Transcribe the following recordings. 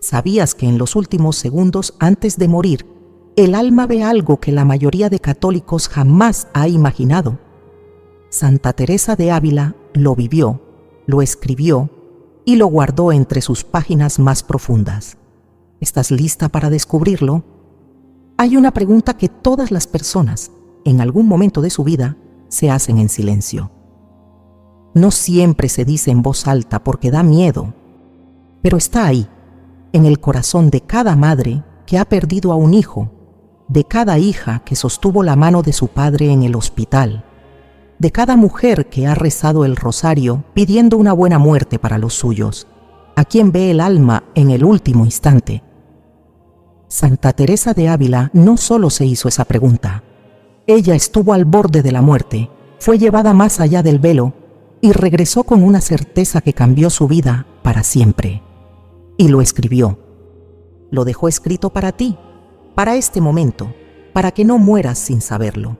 ¿Sabías que en los últimos segundos antes de morir, el alma ve algo que la mayoría de católicos jamás ha imaginado? Santa Teresa de Ávila lo vivió, lo escribió y lo guardó entre sus páginas más profundas. ¿Estás lista para descubrirlo? Hay una pregunta que todas las personas, en algún momento de su vida, se hacen en silencio. No siempre se dice en voz alta porque da miedo, pero está ahí, en el corazón de cada madre que ha perdido a un hijo, de cada hija que sostuvo la mano de su padre en el hospital, de cada mujer que ha rezado el rosario pidiendo una buena muerte para los suyos, a quien ve el alma en el último instante. Santa Teresa de Ávila no solo se hizo esa pregunta, ella estuvo al borde de la muerte, fue llevada más allá del velo y regresó con una certeza que cambió su vida para siempre. Y lo escribió. Lo dejó escrito para ti, para este momento, para que no mueras sin saberlo.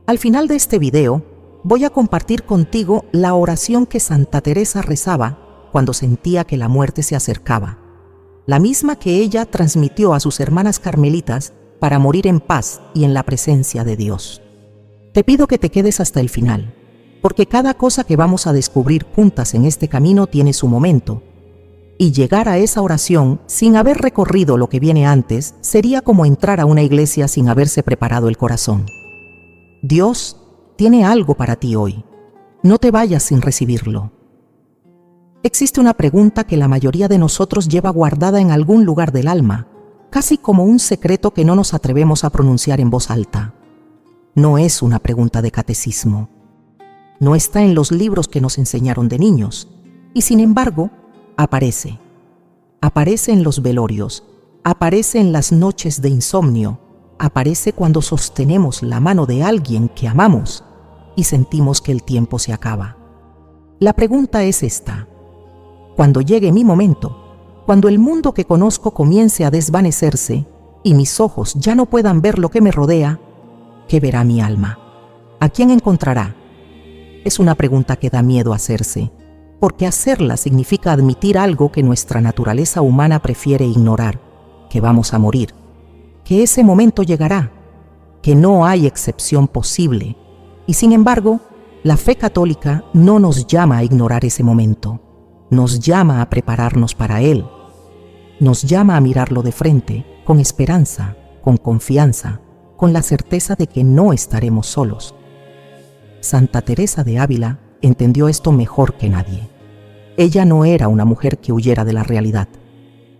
Al final de este video, voy a compartir contigo la oración que Santa Teresa rezaba cuando sentía que la muerte se acercaba, la misma que ella transmitió a sus hermanas carmelitas para morir en paz y en la presencia de Dios. Te pido que te quedes hasta el final, porque cada cosa que vamos a descubrir juntas en este camino tiene su momento, y llegar a esa oración sin haber recorrido lo que viene antes sería como entrar a una iglesia sin haberse preparado el corazón. Dios tiene algo para ti hoy. No te vayas sin recibirlo. Existe una pregunta que la mayoría de nosotros lleva guardada en algún lugar del alma, casi como un secreto que no nos atrevemos a pronunciar en voz alta. No es una pregunta de catecismo. No está en los libros que nos enseñaron de niños, y sin embargo, aparece. Aparece en los velorios, aparece en las noches de insomnio, aparece cuando sostenemos la mano de alguien que amamos y sentimos que el tiempo se acaba. La pregunta es esta: cuando llegue mi momento, cuando el mundo que conozco comience a desvanecerse y mis ojos ya no puedan ver lo que me rodea, ¿qué verá mi alma? ¿A quién encontrará? Es una pregunta que da miedo hacerse, porque hacerla significa admitir algo que nuestra naturaleza humana prefiere ignorar, que vamos a morir, que ese momento llegará, que no hay excepción posible, y sin embargo, la fe católica no nos llama a ignorar ese momento, nos llama a prepararnos para él, nos llama a mirarlo de frente, con esperanza, con confianza, con la certeza de que no estaremos solos. Santa Teresa de Ávila entendió esto mejor que nadie. Ella no era una mujer que huyera de la realidad.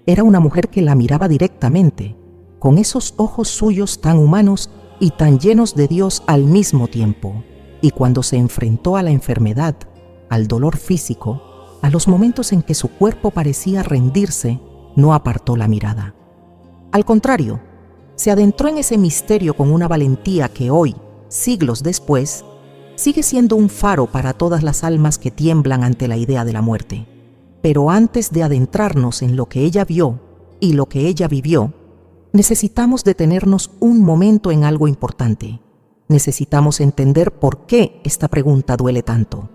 Era una mujer que la miraba directamente, con esos ojos suyos tan humanos y tan llenos de Dios al mismo tiempo. Y cuando se enfrentó a la enfermedad, al dolor físico, a los momentos en que su cuerpo parecía rendirse, no apartó la mirada. Al contrario, se adentró en ese misterio con una valentía que hoy, siglos después, sigue siendo un faro para todas las almas que tiemblan ante la idea de la muerte. Pero antes de adentrarnos en lo que ella vio y lo que ella vivió, necesitamos detenernos un momento en algo importante. Necesitamos entender por qué esta pregunta duele tanto.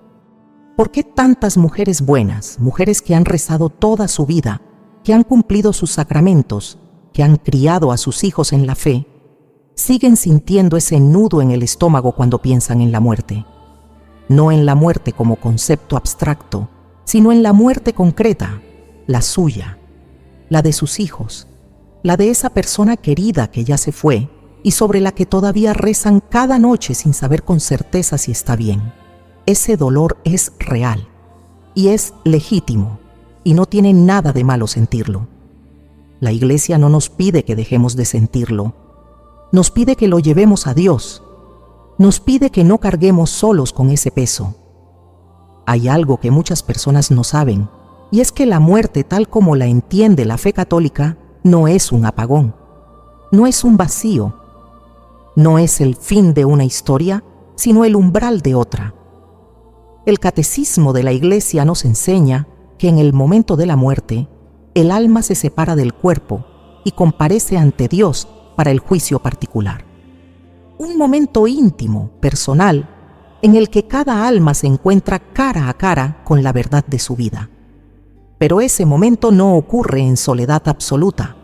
¿Por qué tantas mujeres buenas, mujeres que han rezado toda su vida, que han cumplido sus sacramentos, que han criado a sus hijos en la fe, siguen sintiendo ese nudo en el estómago cuando piensan en la muerte? No en la muerte como concepto abstracto, sino en la muerte concreta, la suya, la de sus hijos, la de esa persona querida que ya se fue y sobre la que todavía rezan cada noche sin saber con certeza si está bien. Ese dolor es real y es legítimo y no tiene nada de malo sentirlo. La Iglesia no nos pide que dejemos de sentirlo. Nos pide que lo llevemos a Dios. Nos pide que no carguemos solos con ese peso. Hay algo que muchas personas no saben, y es que la muerte, tal como la entiende la fe católica, no es un apagón, no es un vacío, no es el fin de una historia, sino el umbral de otra. El catecismo de la Iglesia nos enseña que en el momento de la muerte, el alma se separa del cuerpo y comparece ante Dios para el juicio particular. Un momento íntimo, personal, en el que cada alma se encuentra cara a cara con la verdad de su vida. pero ese momento no ocurre en soledad absoluta.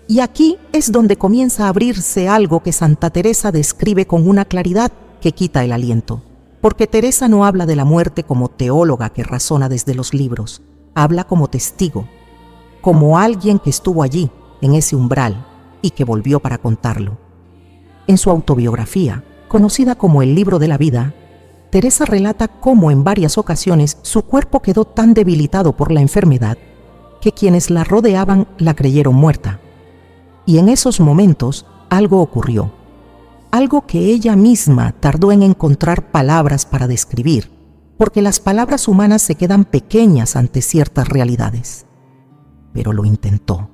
Y aquí es donde comienza a abrirse algo que Santa Teresa describe con una claridad que quita el aliento. Porque Teresa no habla de la muerte como teóloga que razona desde los libros, habla como testigo, como alguien que estuvo allí, en ese umbral, y que volvió para contarlo. En su autobiografía, conocida como el Libro de la Vida, Teresa relata cómo en varias ocasiones su cuerpo quedó tan debilitado por la enfermedad que quienes la rodeaban la creyeron muerta. Y en esos momentos algo ocurrió, algo que ella misma tardó en encontrar palabras para describir, porque las palabras humanas se quedan pequeñas ante ciertas realidades. Pero lo intentó.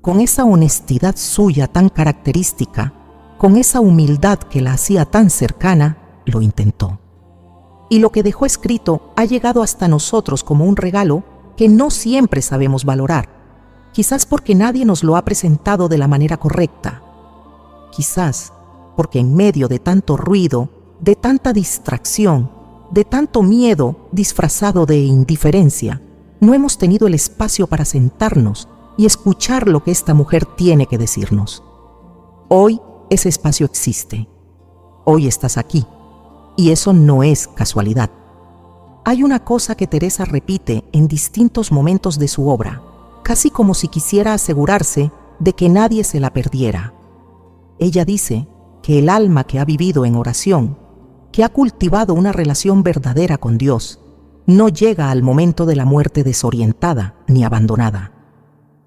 Con esa honestidad suya tan característica, con esa humildad que la hacía tan cercana, lo intentó. Y lo que dejó escrito ha llegado hasta nosotros como un regalo que no siempre sabemos valorar, quizás porque nadie nos lo ha presentado de la manera correcta, quizás porque en medio de tanto ruido, de tanta distracción, de tanto miedo disfrazado de indiferencia, no hemos tenido el espacio para sentarnos y escuchar lo que esta mujer tiene que decirnos. Hoy ese espacio existe. Hoy estás aquí. Y eso no es casualidad. Hay una cosa que Teresa repite en distintos momentos de su obra, casi como si quisiera asegurarse de que nadie se la perdiera. Ella dice que el alma que ha vivido en oración, que ha cultivado una relación verdadera con Dios, no llega al momento de la muerte desorientada ni abandonada.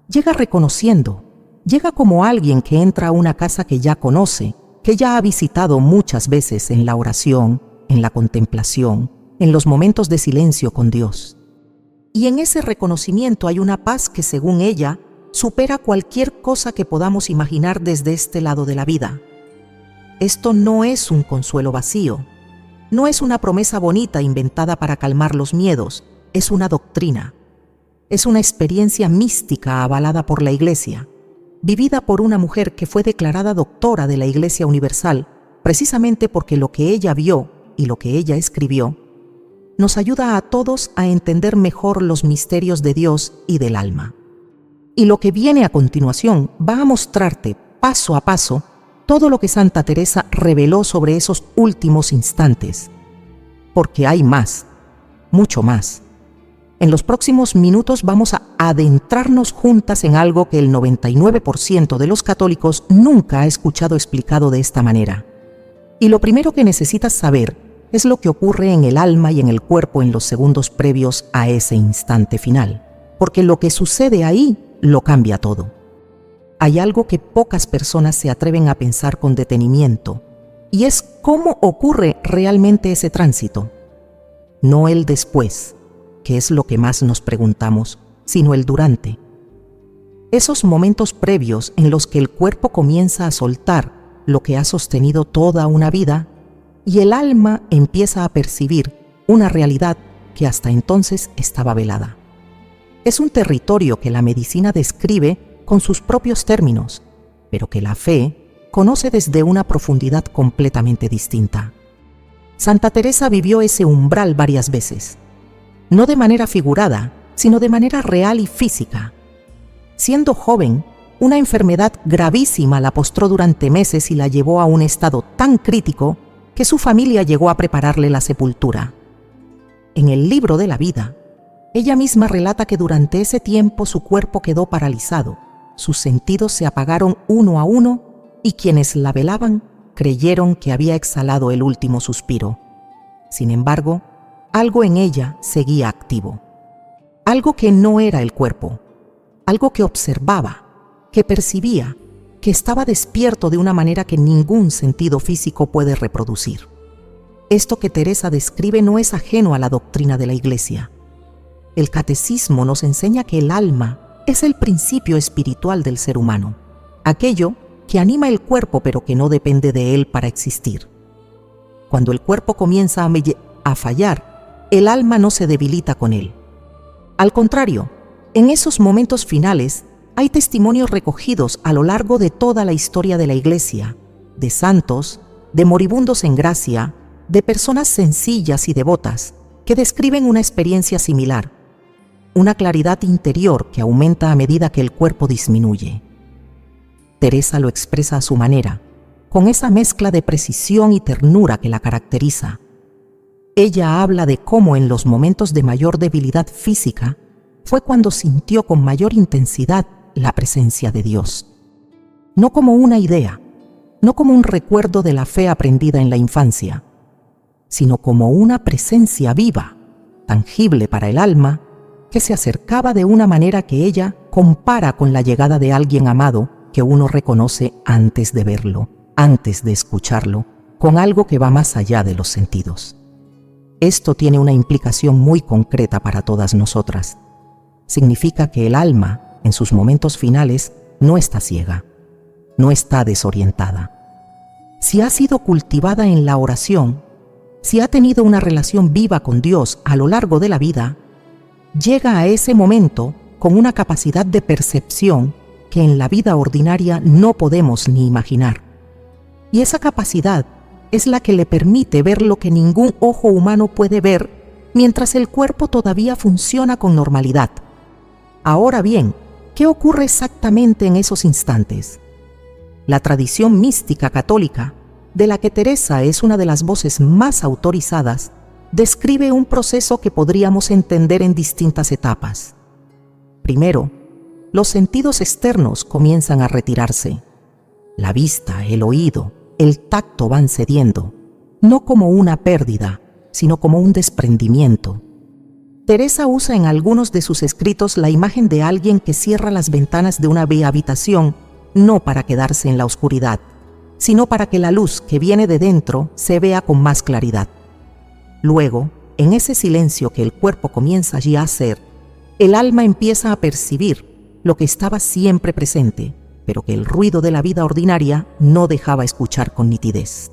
Llega reconociendo, llega como alguien que entra a una casa que ya conoce, que ya ha visitado muchas veces en la oración, en la contemplación, en los momentos de silencio con Dios. Y en ese reconocimiento hay una paz que, según ella, supera cualquier cosa que podamos imaginar desde este lado de la vida. Esto no es un consuelo vacío, no es una promesa bonita inventada para calmar los miedos, es una doctrina. Es una experiencia mística avalada por la Iglesia, vivida por una mujer que fue declarada doctora de la Iglesia Universal, precisamente porque lo que ella vio y lo que ella escribió nos ayuda a todos a entender mejor los misterios de Dios y del alma. Y lo que viene a continuación va a mostrarte, paso a paso, todo lo que Santa Teresa reveló sobre esos últimos instantes. Porque hay más, mucho más. En los próximos minutos vamos a adentrarnos juntas en algo que el 99% de los católicos nunca ha escuchado explicado de esta manera. Y lo primero que necesitas saber es lo que ocurre en el alma y en el cuerpo en los segundos previos a ese instante final, porque lo que sucede ahí lo cambia todo. Hay algo que pocas personas se atreven a pensar con detenimiento, y es cómo ocurre realmente ese tránsito. No el después, que es lo que más nos preguntamos, sino el durante. Esos momentos previos en los que el cuerpo comienza a soltar lo que ha sostenido toda una vida y el alma empieza a percibir una realidad que hasta entonces estaba velada. Es un territorio que la medicina describe con sus propios términos, pero que la fe conoce desde una profundidad completamente distinta. Santa Teresa vivió ese umbral varias veces, no de manera figurada, sino de manera real y física. Siendo joven, una enfermedad gravísima la postró durante meses y la llevó a un estado tan crítico que su familia llegó a prepararle la sepultura. En el Libro de la Vida, ella misma relata que durante ese tiempo su cuerpo quedó paralizado, sus sentidos se apagaron uno a uno y quienes la velaban creyeron que había exhalado el último suspiro. Sin embargo, algo en ella seguía activo. Algo que no era el cuerpo, algo que observaba, que percibía, que estaba despierto de una manera que ningún sentido físico puede reproducir. Esto que Teresa describe no es ajeno a la doctrina de la Iglesia. El catecismo nos enseña que el alma es el principio espiritual del ser humano, aquello que anima el cuerpo pero que no depende de él para existir. Cuando el cuerpo comienza a fallar, el alma no se debilita con él. Al contrario, en esos momentos finales hay testimonios recogidos a lo largo de toda la historia de la Iglesia, de santos, de moribundos en gracia, de personas sencillas y devotas que describen una experiencia similar. una claridad interior que aumenta a medida que el cuerpo disminuye. Teresa lo expresa a su manera, con esa mezcla de precisión y ternura que la caracteriza. Ella habla de cómo en los momentos de mayor debilidad física fue cuando sintió con mayor intensidad la presencia de Dios. No como una idea, no como un recuerdo de la fe aprendida en la infancia, sino como una presencia viva, tangible para el alma, que se acercaba de una manera que ella compara con la llegada de alguien amado que uno reconoce antes de verlo, antes de escucharlo, con algo que va más allá de los sentidos. Esto tiene una implicación muy concreta para todas nosotras. Significa que el alma, en sus momentos finales, no está ciega, no está desorientada. Si ha sido cultivada en la oración, si ha tenido una relación viva con Dios a lo largo de la vida, llega a ese momento con una capacidad de percepción que en la vida ordinaria no podemos ni imaginar. Y esa capacidad es la que le permite ver lo que ningún ojo humano puede ver mientras el cuerpo todavía funciona con normalidad. Ahora bien, ¿qué ocurre exactamente en esos instantes? La tradición mística católica, de la que Teresa es una de las voces más autorizadas, describe un proceso que podríamos entender en distintas etapas. Primero, los sentidos externos comienzan a retirarse. La vista, el oído, el tacto van cediendo, no como una pérdida, sino como un desprendimiento. Teresa usa en algunos de sus escritos la imagen de alguien que cierra las ventanas de una habitación, no para quedarse en la oscuridad, sino para que la luz que viene de dentro se vea con más claridad. Luego, en ese silencio que el cuerpo comienza allí a hacer, el alma empieza a percibir lo que estaba siempre presente, pero que el ruido de la vida ordinaria no dejaba escuchar con nitidez.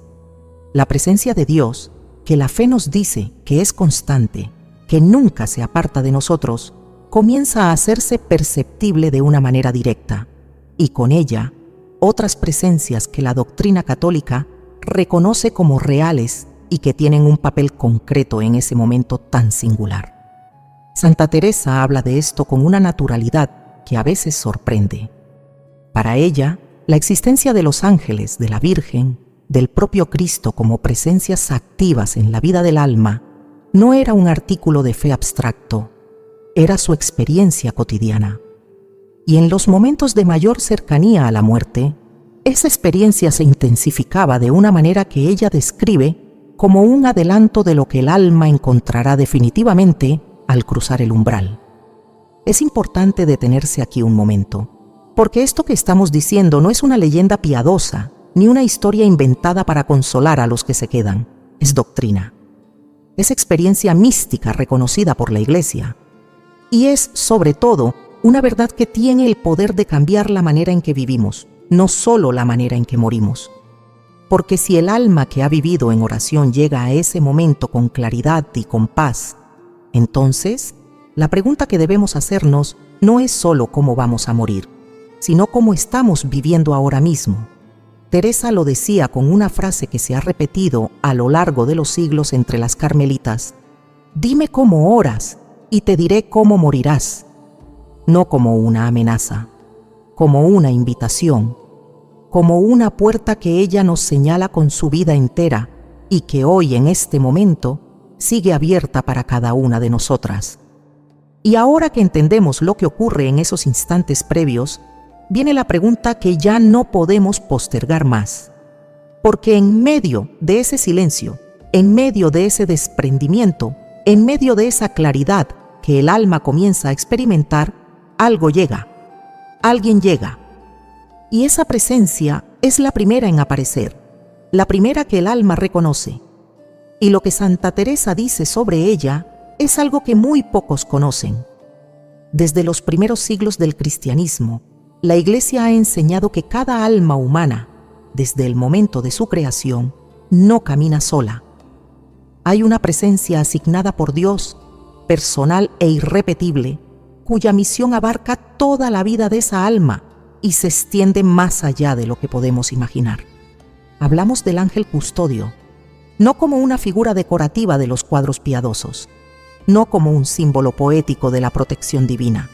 La presencia de Dios, que la fe nos dice que es constante, que nunca se aparta de nosotros, comienza a hacerse perceptible de una manera directa, y con ella, otras presencias que la doctrina católica reconoce como reales y que tienen un papel concreto en ese momento tan singular. Santa Teresa habla de esto con una naturalidad que a veces sorprende. Para ella, la existencia de los ángeles, de la Virgen, del propio Cristo como presencias activas en la vida del alma, no era un artículo de fe abstracto, era su experiencia cotidiana. Y en los momentos de mayor cercanía a la muerte, esa experiencia se intensificaba de una manera que ella describe como un adelanto de lo que el alma encontrará definitivamente al cruzar el umbral. Es importante detenerse aquí un momento, porque esto que estamos diciendo no es una leyenda piadosa, ni una historia inventada para consolar a los que se quedan, es doctrina. Es experiencia mística reconocida por la Iglesia. Y es, sobre todo, una verdad que tiene el poder de cambiar la manera en que vivimos, no solo la manera en que morimos. Porque si el alma que ha vivido en oración llega a ese momento con claridad y con paz, entonces, la pregunta que debemos hacernos no es solo cómo vamos a morir, sino cómo estamos viviendo ahora mismo. Teresa lo decía con una frase que se ha repetido a lo largo de los siglos entre las carmelitas: «Dime cómo oras y te diré cómo morirás», no como una amenaza, como una invitación, como una puerta que ella nos señala con su vida entera y que hoy, en este momento, sigue abierta para cada una de nosotras. Y ahora que entendemos lo que ocurre en esos instantes previos, viene la pregunta que ya no podemos postergar más. Porque en medio de ese silencio, en medio de ese desprendimiento, en medio de esa claridad que el alma comienza a experimentar, algo llega, alguien llega. Y esa presencia es la primera en aparecer, la primera que el alma reconoce. Y lo que Santa Teresa dice sobre ella es algo que muy pocos conocen. Desde los primeros siglos del cristianismo, la Iglesia ha enseñado que cada alma humana, desde el momento de su creación, no camina sola. Hay una presencia asignada por Dios, personal e irrepetible, cuya misión abarca toda la vida de esa alma y se extiende más allá de lo que podemos imaginar. Hablamos del ángel custodio, no como una figura decorativa de los cuadros piadosos, no como un símbolo poético de la protección divina,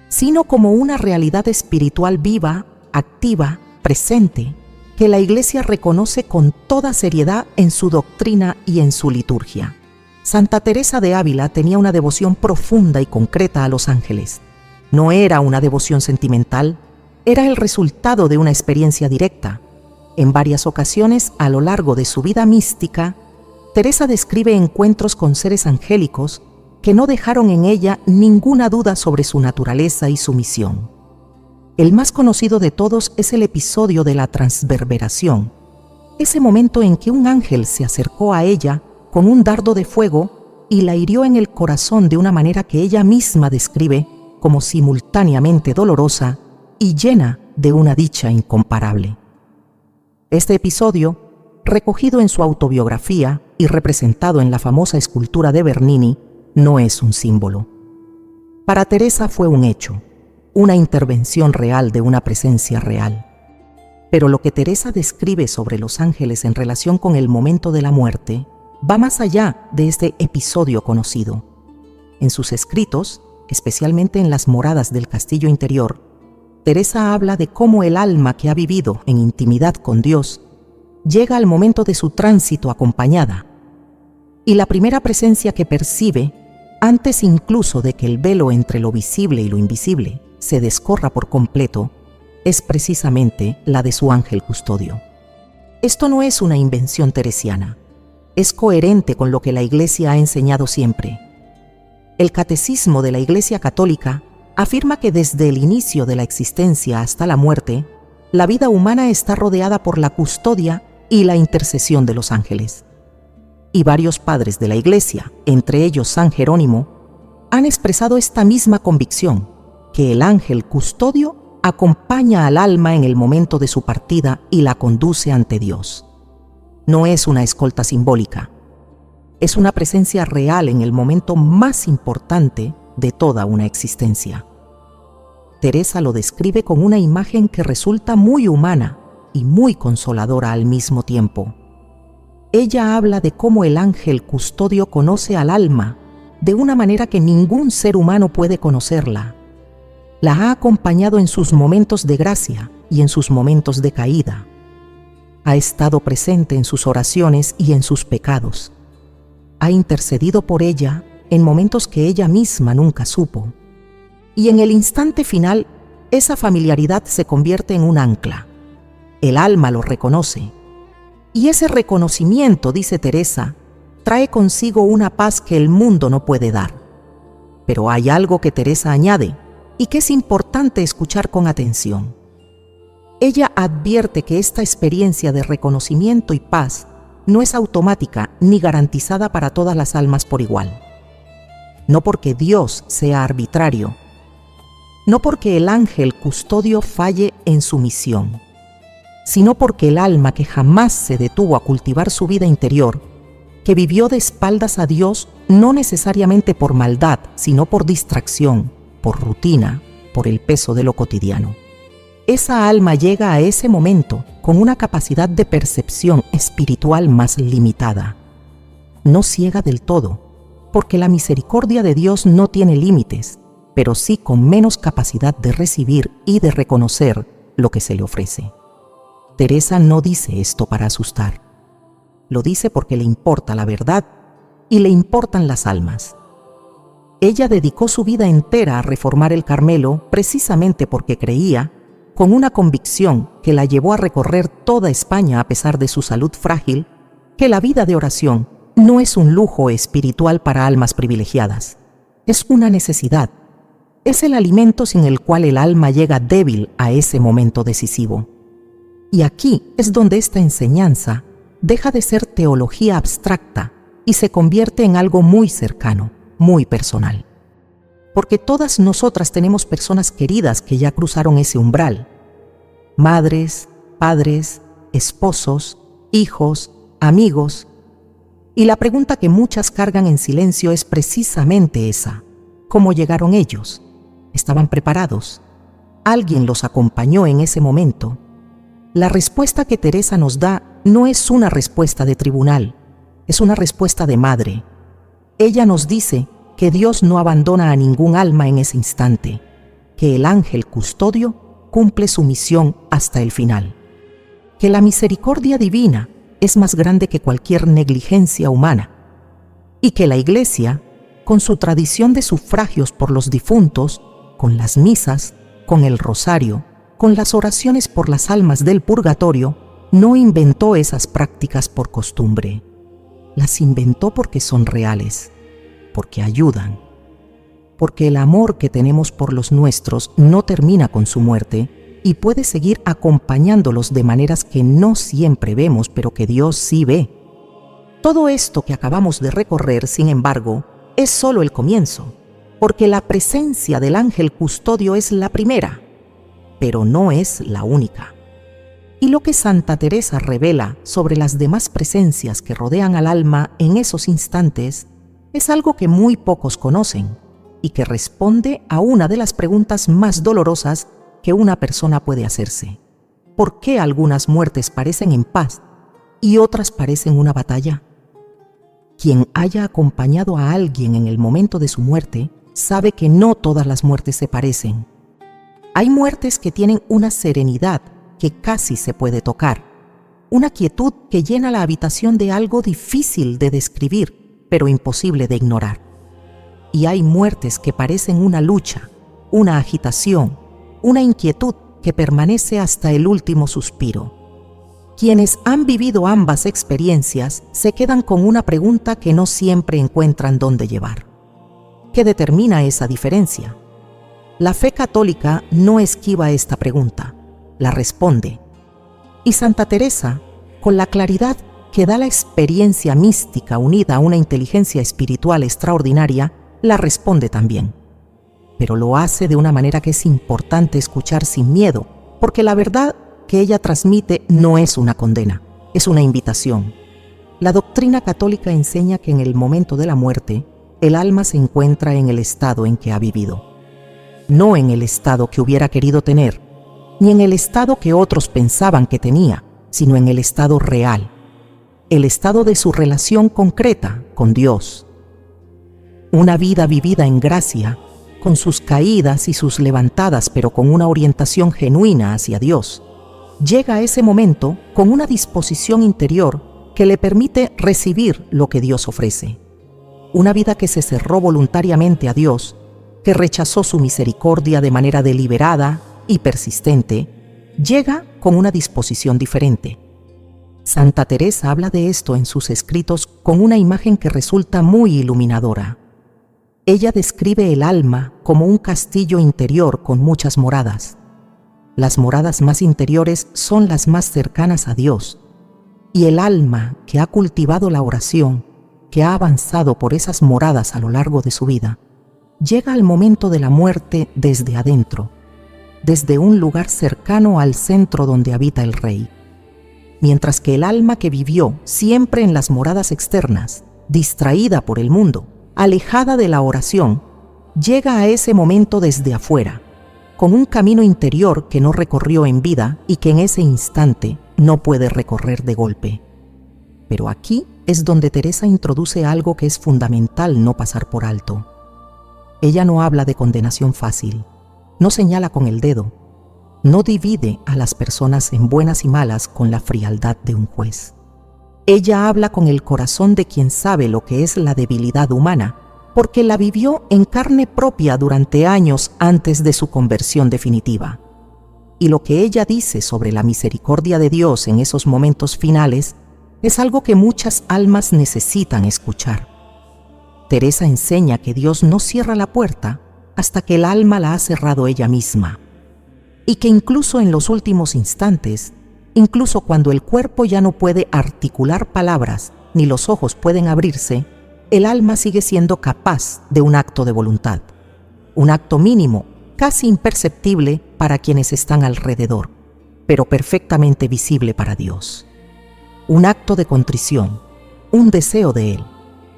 sino como una realidad espiritual viva, activa, presente, que la Iglesia reconoce con toda seriedad en su doctrina y en su liturgia. Santa Teresa de Ávila tenía una devoción profunda y concreta a los ángeles. No era una devoción sentimental, era el resultado de una experiencia directa. En varias ocasiones a lo largo de su vida mística, Teresa describe encuentros con seres angélicos que no dejaron en ella ninguna duda sobre su naturaleza y su misión. El más conocido de todos es el episodio de la transverberación, ese momento en que un ángel se acercó a ella con un dardo de fuego y la hirió en el corazón de una manera que ella misma describe como simultáneamente dolorosa y llena de una dicha incomparable. Este episodio, recogido en su autobiografía y representado en la famosa escultura de Bernini, no es un símbolo. Para Teresa fue un hecho, una intervención real de una presencia real. Pero lo que Teresa describe sobre los ángeles en relación con el momento de la muerte va más allá de este episodio conocido. En sus escritos, especialmente en las moradas del castillo interior, Teresa habla de cómo el alma que ha vivido en intimidad con Dios llega al momento de su tránsito acompañada, y la primera presencia que percibe, antes incluso de que el velo entre lo visible y lo invisible se descorra por completo, es precisamente la de su ángel custodio. Esto no es una invención teresiana, es coherente con lo que la Iglesia ha enseñado siempre. El Catecismo de la Iglesia Católica afirma que desde el inicio de la existencia hasta la muerte, la vida humana está rodeada por la custodia y la intercesión de los ángeles. Y varios padres de la Iglesia, entre ellos San Jerónimo, han expresado esta misma convicción, que el ángel custodio acompaña al alma en el momento de su partida y la conduce ante Dios. No es una escolta simbólica, es una presencia real en el momento más importante de toda una existencia. Teresa lo describe con una imagen que resulta muy humana y muy consoladora al mismo tiempo. Ella habla de cómo el ángel custodio conoce al alma de una manera que ningún ser humano puede conocerla. La ha acompañado en sus momentos de gracia y en sus momentos de caída. Ha estado presente en sus oraciones y en sus pecados. Ha intercedido por ella en momentos que ella misma nunca supo. Y en el instante final, esa familiaridad se convierte en un ancla. El alma lo reconoce. Y ese reconocimiento, dice Teresa, trae consigo una paz que el mundo no puede dar. Pero hay algo que Teresa añade y que es importante escuchar con atención. Ella advierte que esta experiencia de reconocimiento y paz no es automática ni garantizada para todas las almas por igual. No porque Dios sea arbitrario, no porque el ángel custodio falle en su misión, sino porque el alma que jamás se detuvo a cultivar su vida interior, que vivió de espaldas a Dios no necesariamente por maldad, sino por distracción, por rutina, por el peso de lo cotidiano. Esa alma llega a ese momento con una capacidad de percepción espiritual más limitada. No ciega del todo, porque la misericordia de Dios no tiene límites, pero sí con menos capacidad de recibir y de reconocer lo que se le ofrece. Teresa no dice esto para asustar. Lo dice porque le importa la verdad y le importan las almas. Ella dedicó su vida entera a reformar el Carmelo precisamente porque creía, con una convicción que la llevó a recorrer toda España a pesar de su salud frágil, que la vida de oración no es un lujo espiritual para almas privilegiadas. Es una necesidad. Es el alimento sin el cual el alma llega débil a ese momento decisivo. Y aquí es donde esta enseñanza deja de ser teología abstracta y se convierte en algo muy cercano, muy personal. Porque todas nosotras tenemos personas queridas que ya cruzaron ese umbral. Madres, padres, esposos, hijos, amigos. Y la pregunta que muchas cargan en silencio es precisamente esa. ¿Cómo llegaron ellos? ¿Estaban preparados? ¿Alguien los acompañó en ese momento? La respuesta que Teresa nos da no es una respuesta de tribunal, es una respuesta de madre. Ella nos dice que Dios no abandona a ningún alma en ese instante, que el ángel custodio cumple su misión hasta el final, que la misericordia divina es más grande que cualquier negligencia humana y que la Iglesia, con su tradición de sufragios por los difuntos, con las misas, con el rosario, con las oraciones por las almas del purgatorio, no inventó esas prácticas por costumbre. Las inventó porque son reales, porque ayudan, porque el amor que tenemos por los nuestros no termina con su muerte y puede seguir acompañándolos de maneras que no siempre vemos, pero que Dios sí ve. Todo esto que acabamos de recorrer, sin embargo, es solo el comienzo, porque la presencia del ángel custodio es la primera, pero no es la única. Y lo que Santa Teresa revela sobre las demás presencias que rodean al alma en esos instantes es algo que muy pocos conocen y que responde a una de las preguntas más dolorosas que una persona puede hacerse. ¿Por qué algunas muertes parecen en paz y otras parecen una batalla? Quien haya acompañado a alguien en el momento de su muerte sabe que no todas las muertes se parecen. Hay muertes que tienen una serenidad que casi se puede tocar, una quietud que llena la habitación de algo difícil de describir, pero imposible de ignorar. Y hay muertes que parecen una lucha, una agitación, una inquietud que permanece hasta el último suspiro. Quienes han vivido ambas experiencias se quedan con una pregunta que no siempre encuentran dónde llevar. ¿Qué determina esa diferencia? La fe católica no esquiva esta pregunta, la responde. Y Santa Teresa, con la claridad que da la experiencia mística unida a una inteligencia espiritual extraordinaria, la responde también. Pero lo hace de una manera que es importante escuchar sin miedo, porque la verdad que ella transmite no es una condena, es una invitación. La doctrina católica enseña que en el momento de la muerte, el alma se encuentra en el estado en que ha vivido. No en el estado que hubiera querido tener, ni en el estado que otros pensaban que tenía, sino en el estado real, el estado de su relación concreta con Dios. Una vida vivida en gracia, con sus caídas y sus levantadas, pero con una orientación genuina hacia Dios. Llega a ese momento con una disposición interior que le permite recibir lo que Dios ofrece. Una vida que se cerró voluntariamente a Dios, que rechazó su misericordia de manera deliberada y persistente, llega con una disposición diferente. Santa Teresa habla de esto en sus escritos con una imagen que resulta muy iluminadora. Ella describe el alma como un castillo interior con muchas moradas. Las moradas más interiores son las más cercanas a Dios, y el alma que ha cultivado la oración, que ha avanzado por esas moradas a lo largo de su vida, llega al momento de la muerte desde adentro, desde un lugar cercano al centro donde habita el Rey. Mientras que el alma que vivió siempre en las moradas externas, distraída por el mundo, alejada de la oración, llega a ese momento desde afuera, con un camino interior que no recorrió en vida y que en ese instante no puede recorrer de golpe. Pero aquí es donde Teresa introduce algo que es fundamental no pasar por alto. Ella no habla de condenación fácil, no señala con el dedo, no divide a las personas en buenas y malas con la frialdad de un juez. Ella habla con el corazón de quien sabe lo que es la debilidad humana, porque la vivió en carne propia durante años antes de su conversión definitiva. Y lo que ella dice sobre la misericordia de Dios en esos momentos finales es algo que muchas almas necesitan escuchar. Teresa enseña que Dios no cierra la puerta hasta que el alma la ha cerrado ella misma, y que incluso en los últimos instantes, incluso cuando el cuerpo ya no puede articular palabras ni los ojos pueden abrirse, el alma sigue siendo capaz de un acto de voluntad, un acto mínimo, casi imperceptible para quienes están alrededor, pero perfectamente visible para Dios. Un acto de contrición, un deseo de Él,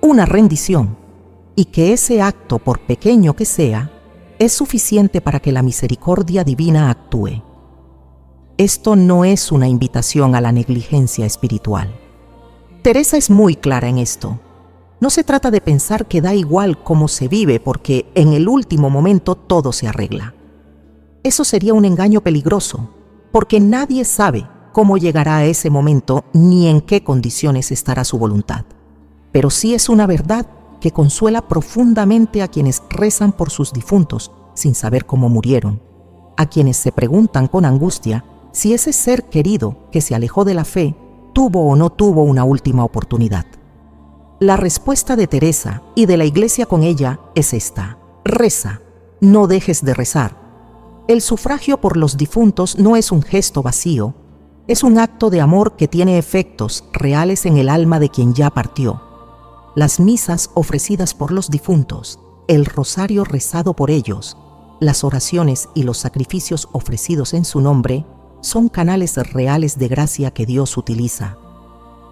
una rendición, y que ese acto, por pequeño que sea, es suficiente para que la misericordia divina actúe. Esto no es una invitación a la negligencia espiritual. Teresa es muy clara en esto. No se trata de pensar que da igual cómo se vive porque en el último momento todo se arregla. Eso sería un engaño peligroso, porque nadie sabe cómo llegará a ese momento ni en qué condiciones estará su voluntad. Pero sí es una verdad que consuela profundamente a quienes rezan por sus difuntos sin saber cómo murieron, a quienes se preguntan con angustia si ese ser querido que se alejó de la fe tuvo o no tuvo una última oportunidad. La respuesta de Teresa y de la Iglesia con ella es esta: reza, no dejes de rezar. El sufragio por los difuntos no es un gesto vacío, es un acto de amor que tiene efectos reales en el alma de quien ya partió. Las misas ofrecidas por los difuntos, el rosario rezado por ellos, las oraciones y los sacrificios ofrecidos en su nombre son canales reales de gracia que Dios utiliza.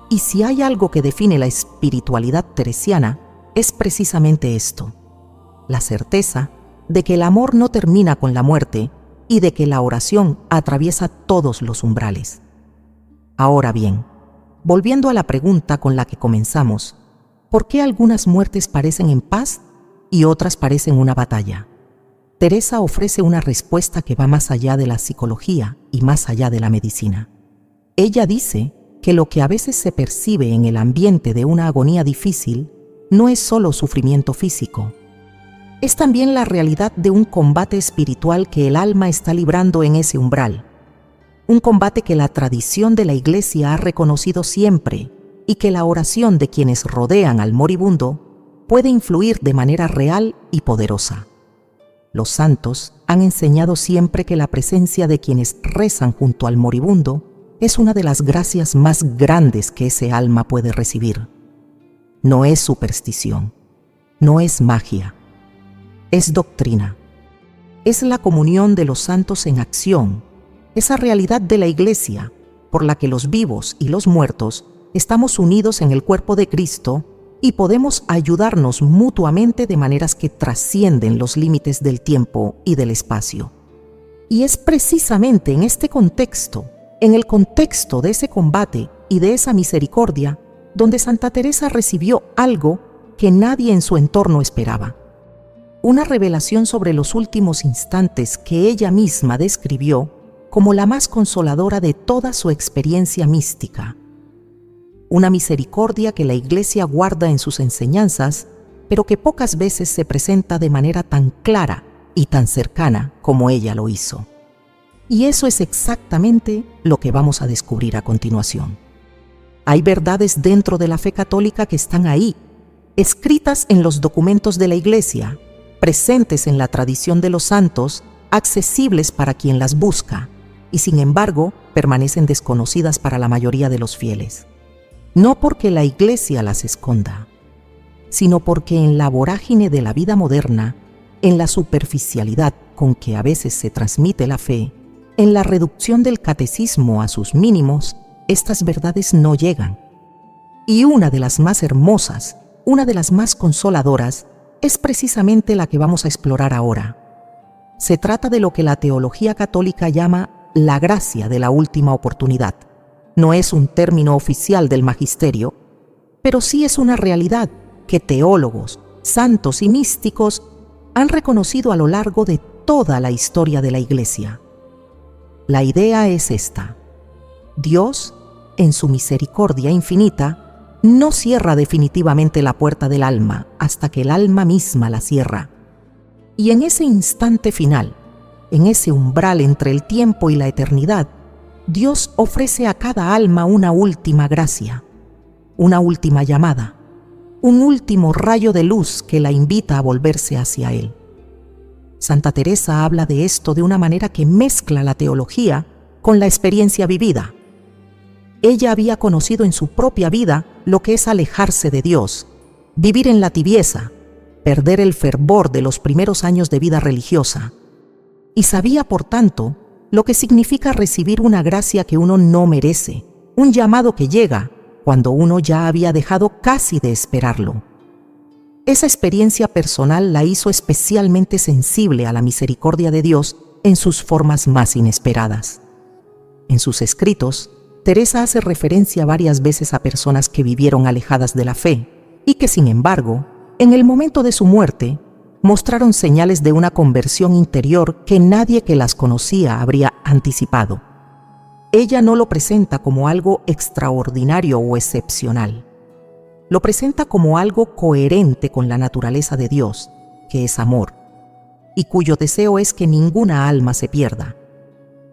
Y si hay algo que define la espiritualidad teresiana, es precisamente esto: la certeza de que el amor no termina con la muerte y de que la oración atraviesa todos los umbrales. Ahora bien, volviendo a la pregunta con la que comenzamos, ¿por qué algunas muertes parecen en paz y otras parecen una batalla? Teresa ofrece una respuesta que va más allá de la psicología y más allá de la medicina. Ella dice que lo que a veces se percibe en el ambiente de una agonía difícil no es solo sufrimiento físico, es también la realidad de un combate espiritual que el alma está librando en ese umbral, un combate que la tradición de la Iglesia ha reconocido siempre y que la oración de quienes rodean al moribundo puede influir de manera real y poderosa. Los santos han enseñado siempre que la presencia de quienes rezan junto al moribundo es una de las gracias más grandes que ese alma puede recibir. No es superstición, no es magia, es doctrina. Es la comunión de los santos en acción, esa realidad de la Iglesia por la que los vivos y los muertos estamos unidos en el cuerpo de Cristo y podemos ayudarnos mutuamente de maneras que trascienden los límites del tiempo y del espacio. Y es precisamente en este contexto, en el contexto de ese combate y de esa misericordia, donde Santa Teresa recibió algo que nadie en su entorno esperaba. Una revelación sobre los últimos instantes que ella misma describió como la más consoladora de toda su experiencia mística. Una misericordia que la Iglesia guarda en sus enseñanzas, pero que pocas veces se presenta de manera tan clara y tan cercana como ella lo hizo. Y eso es exactamente lo que vamos a descubrir a continuación. Hay verdades dentro de la fe católica que están ahí, escritas en los documentos de la Iglesia, presentes en la tradición de los santos, accesibles para quien las busca, y sin embargo permanecen desconocidas para la mayoría de los fieles. No porque la Iglesia las esconda, sino porque en la vorágine de la vida moderna, en la superficialidad con que a veces se transmite la fe, en la reducción del catecismo a sus mínimos, estas verdades no llegan. Y una de las más hermosas, una de las más consoladoras, es precisamente la que vamos a explorar ahora. Se trata de lo que la teología católica llama la gracia de la última oportunidad. No es un término oficial del magisterio, pero sí es una realidad que teólogos, santos y místicos han reconocido a lo largo de toda la historia de la Iglesia. La idea es esta: Dios, en su misericordia infinita, no cierra definitivamente la puerta del alma hasta que el alma misma la cierra. Y en ese instante final, en ese umbral entre el tiempo y la eternidad, Dios ofrece a cada alma una última gracia, una última llamada, un último rayo de luz que la invita a volverse hacia Él. Santa Teresa habla de esto de una manera que mezcla la teología con la experiencia vivida. Ella había conocido en su propia vida lo que es alejarse de Dios, vivir en la tibieza, perder el fervor de los primeros años de vida religiosa. Y sabía, por tanto, lo que significa recibir una gracia que uno no merece, un llamado que llega cuando uno ya había dejado casi de esperarlo. Esa experiencia personal la hizo especialmente sensible a la misericordia de Dios en sus formas más inesperadas. En sus escritos, Teresa hace referencia varias veces a personas que vivieron alejadas de la fe, y que, sin embargo, en el momento de su muerte, mostraron señales de una conversión interior que nadie que las conocía habría anticipado. Ella no lo presenta como algo extraordinario o excepcional. Lo presenta como algo coherente con la naturaleza de Dios, que es amor, y cuyo deseo es que ninguna alma se pierda.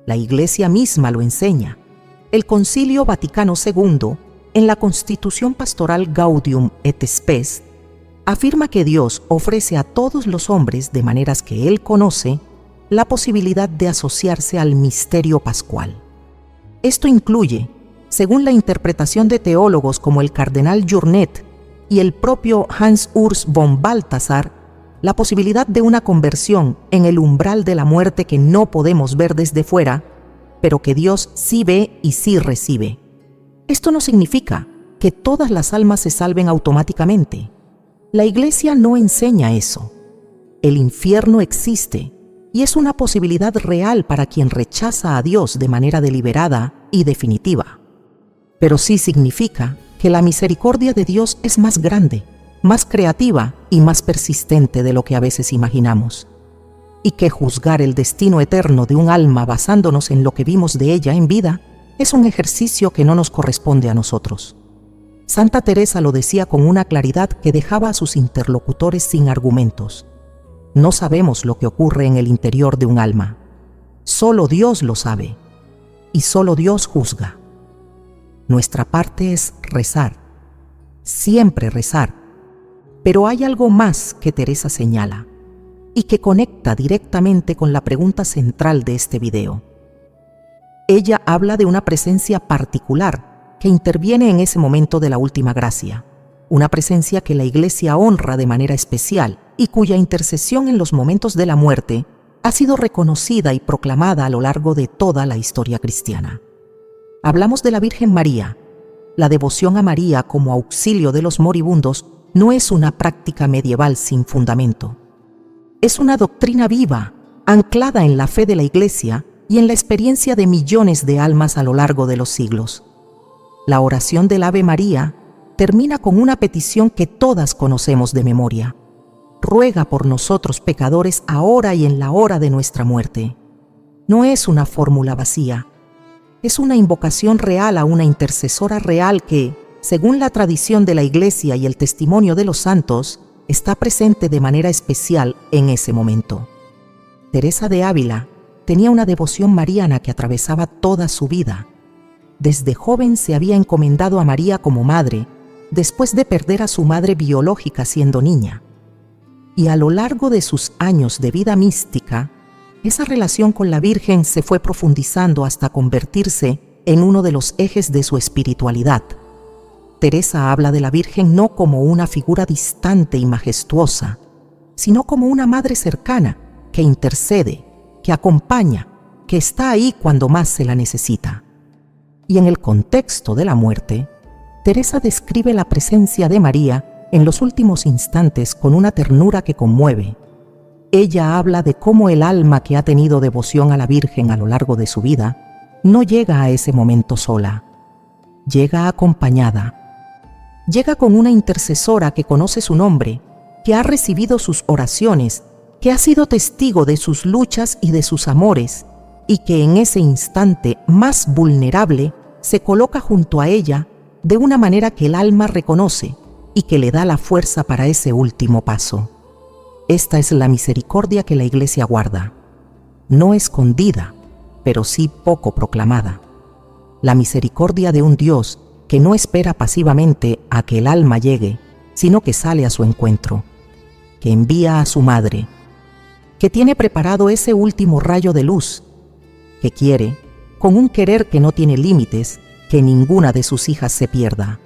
La Iglesia misma lo enseña. El Concilio Vaticano II, en la Constitución Pastoral Gaudium et Spes, afirma que Dios ofrece a todos los hombres, de maneras que Él conoce, la posibilidad de asociarse al misterio pascual. Esto incluye, según la interpretación de teólogos como el cardenal Journet y el propio Hans Urs von Balthasar, la posibilidad de una conversión en el umbral de la muerte que no podemos ver desde fuera, pero que Dios sí ve y sí recibe. Esto no significa que todas las almas se salven automáticamente. La Iglesia no enseña eso. El infierno existe y es una posibilidad real para quien rechaza a Dios de manera deliberada y definitiva. Pero sí significa que la misericordia de Dios es más grande, más creativa y más persistente de lo que a veces imaginamos. Y que juzgar el destino eterno de un alma basándonos en lo que vimos de ella en vida es un ejercicio que no nos corresponde a nosotros. Santa Teresa lo decía con una claridad que dejaba a sus interlocutores sin argumentos. No sabemos lo que ocurre en el interior de un alma. Solo Dios lo sabe. Y solo Dios juzga. Nuestra parte es rezar. Siempre rezar. Pero hay algo más que Teresa señala y que conecta directamente con la pregunta central de este video. Ella habla de una presencia particular que interviene en ese momento de la última gracia, una presencia que la Iglesia honra de manera especial y cuya intercesión en los momentos de la muerte ha sido reconocida y proclamada a lo largo de toda la historia cristiana. Hablamos de la Virgen María. La devoción a María como auxilio de los moribundos no es una práctica medieval sin fundamento. Es una doctrina viva, anclada en la fe de la Iglesia y en la experiencia de millones de almas a lo largo de los siglos. La oración del Ave María termina con una petición que todas conocemos de memoria. Ruega por nosotros pecadores ahora y en la hora de nuestra muerte. No es una fórmula vacía. Es una invocación real a una intercesora real que, según la tradición de la Iglesia y el testimonio de los santos, está presente de manera especial en ese momento. Teresa de Ávila tenía una devoción mariana que atravesaba toda su vida. Desde joven se había encomendado a María como madre, después de perder a su madre biológica siendo niña. Y a lo largo de sus años de vida mística, esa relación con la Virgen se fue profundizando hasta convertirse en uno de los ejes de su espiritualidad. Teresa habla de la Virgen no como una figura distante y majestuosa, sino como una madre cercana, que intercede, que acompaña, que está ahí cuando más se la necesita. Y en el contexto de la muerte, Teresa describe la presencia de María en los últimos instantes con una ternura que conmueve. Ella habla de cómo el alma que ha tenido devoción a la Virgen a lo largo de su vida no llega a ese momento sola, llega acompañada. Llega con una intercesora que conoce su nombre, que ha recibido sus oraciones, que ha sido testigo de sus luchas y de sus amores, y que en ese instante más vulnerable se coloca junto a ella de una manera que el alma reconoce y que le da la fuerza para ese último paso. Esta es la misericordia que la Iglesia guarda, no escondida, pero sí poco proclamada. La misericordia de un Dios que no espera pasivamente a que el alma llegue, sino que sale a su encuentro, que envía a su madre, que tiene preparado ese último rayo de luz, que quiere, con un querer que no tiene límites, que ninguna de sus hijas se pierda.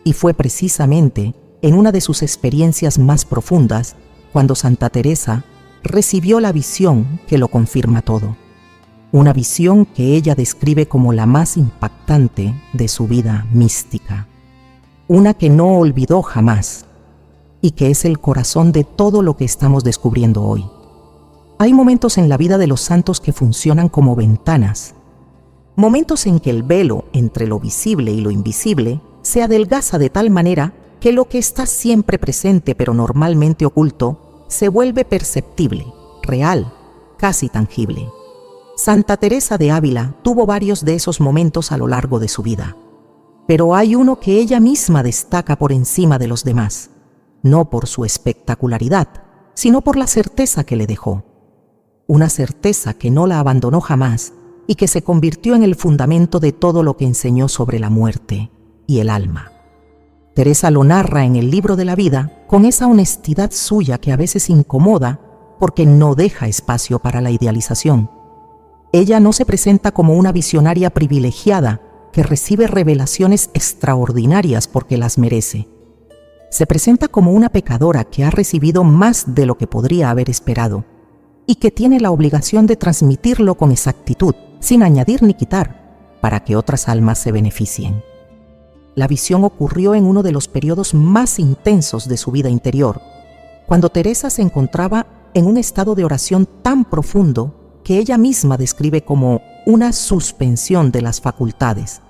Y fue precisamente en una de sus experiencias más profundas cuando Santa Teresa recibió la visión que lo confirma todo. Una visión que ella describe como la más impactante de su vida mística. Una que no olvidó jamás y que es el corazón de todo lo que estamos descubriendo hoy. Hay momentos en la vida de los santos que funcionan como ventanas. Momentos en que el velo entre lo visible y lo invisible se adelgaza de tal manera que lo que está siempre presente pero normalmente oculto se vuelve perceptible, real, casi tangible. Santa Teresa de Ávila tuvo varios de esos momentos a lo largo de su vida, pero hay uno que ella misma destaca por encima de los demás, no por su espectacularidad, sino por la certeza que le dejó. Una certeza que no la abandonó jamás y que se convirtió en el fundamento de todo lo que enseñó sobre la muerte y el alma. Teresa lo narra en el libro de la vida con esa honestidad suya que a veces incomoda porque no deja espacio para la idealización. Ella no se presenta como una visionaria privilegiada que recibe revelaciones extraordinarias porque las merece. Se presenta como una pecadora que ha recibido más de lo que podría haber esperado y que tiene la obligación de transmitirlo con exactitud, sin añadir ni quitar, para que otras almas se beneficien. La visión ocurrió en uno de los periodos más intensos de su vida interior, cuando Teresa se encontraba en un estado de oración tan profundo que ella misma describe como una suspensión de las facultades,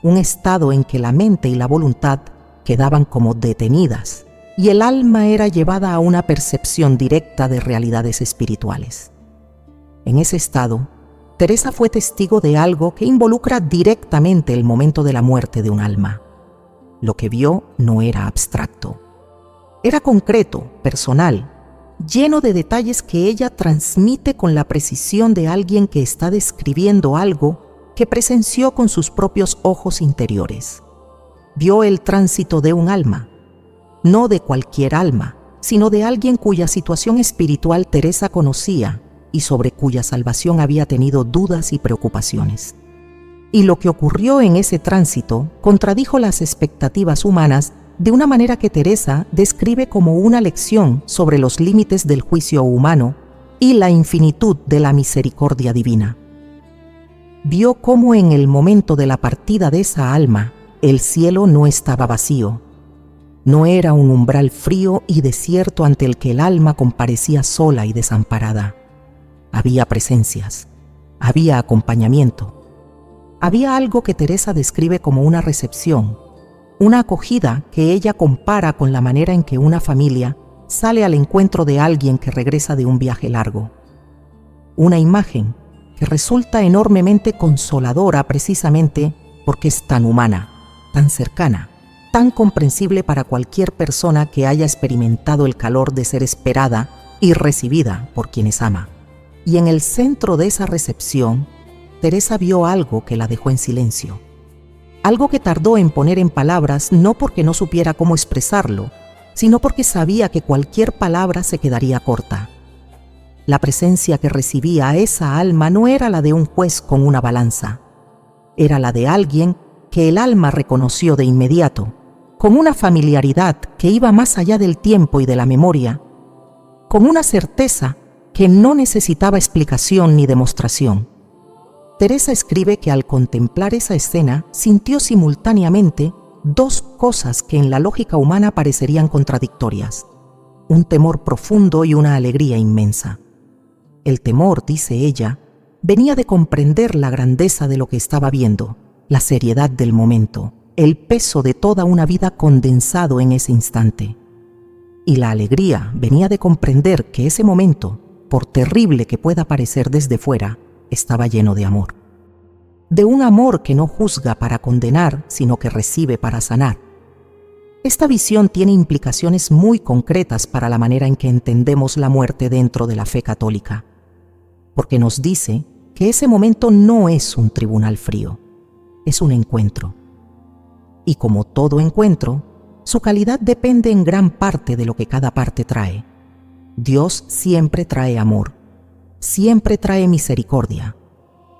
un estado en que la mente y la voluntad quedaban como detenidas y el alma era llevada a una percepción directa de realidades espirituales. En ese estado, Teresa fue testigo de algo que involucra directamente el momento de la muerte de un alma. Lo que vio no era abstracto. Era concreto, personal, lleno de detalles que ella transmite con la precisión de alguien que está describiendo algo que presenció con sus propios ojos interiores. Vio el tránsito de un alma, no de cualquier alma, sino de alguien cuya situación espiritual Teresa conocía y sobre cuya salvación había tenido dudas y preocupaciones. Y lo que ocurrió en ese tránsito contradijo las expectativas humanas de una manera que Teresa describe como una lección sobre los límites del juicio humano y la infinitud de la misericordia divina. Vio cómo en el momento de la partida de esa alma, el cielo no estaba vacío. No era un umbral frío y desierto ante el que el alma comparecía sola y desamparada. Había presencias, había acompañamiento. Había algo que Teresa describe como una recepción, una acogida que ella compara con la manera en que una familia sale al encuentro de alguien que regresa de un viaje largo. Una imagen que resulta enormemente consoladora precisamente porque es tan humana, tan cercana, tan comprensible para cualquier persona que haya experimentado el calor de ser esperada y recibida por quienes ama. Y en el centro de esa recepción, Teresa vio algo que la dejó en silencio. Algo que tardó en poner en palabras no porque no supiera cómo expresarlo, sino porque sabía que cualquier palabra se quedaría corta. La presencia que recibía a esa alma no era la de un juez con una balanza. Era la de alguien que el alma reconoció de inmediato, con una familiaridad que iba más allá del tiempo y de la memoria, con una certeza que no necesitaba explicación ni demostración. Teresa escribe que al contemplar esa escena sintió simultáneamente dos cosas que en la lógica humana parecerían contradictorias: un temor profundo y una alegría inmensa. El temor, dice ella, venía de comprender la grandeza de lo que estaba viendo, la seriedad del momento, el peso de toda una vida condensado en ese instante. Y la alegría venía de comprender que ese momento, por terrible que pueda parecer desde fuera, estaba lleno de amor. De un amor que no juzga para condenar, sino que recibe para sanar. Esta visión tiene implicaciones muy concretas para la manera en que entendemos la muerte dentro de la fe católica, porque nos dice que ese momento no es un tribunal frío, es un encuentro. Y como todo encuentro, su calidad depende en gran parte de lo que cada parte trae. Dios siempre trae amor, siempre trae misericordia,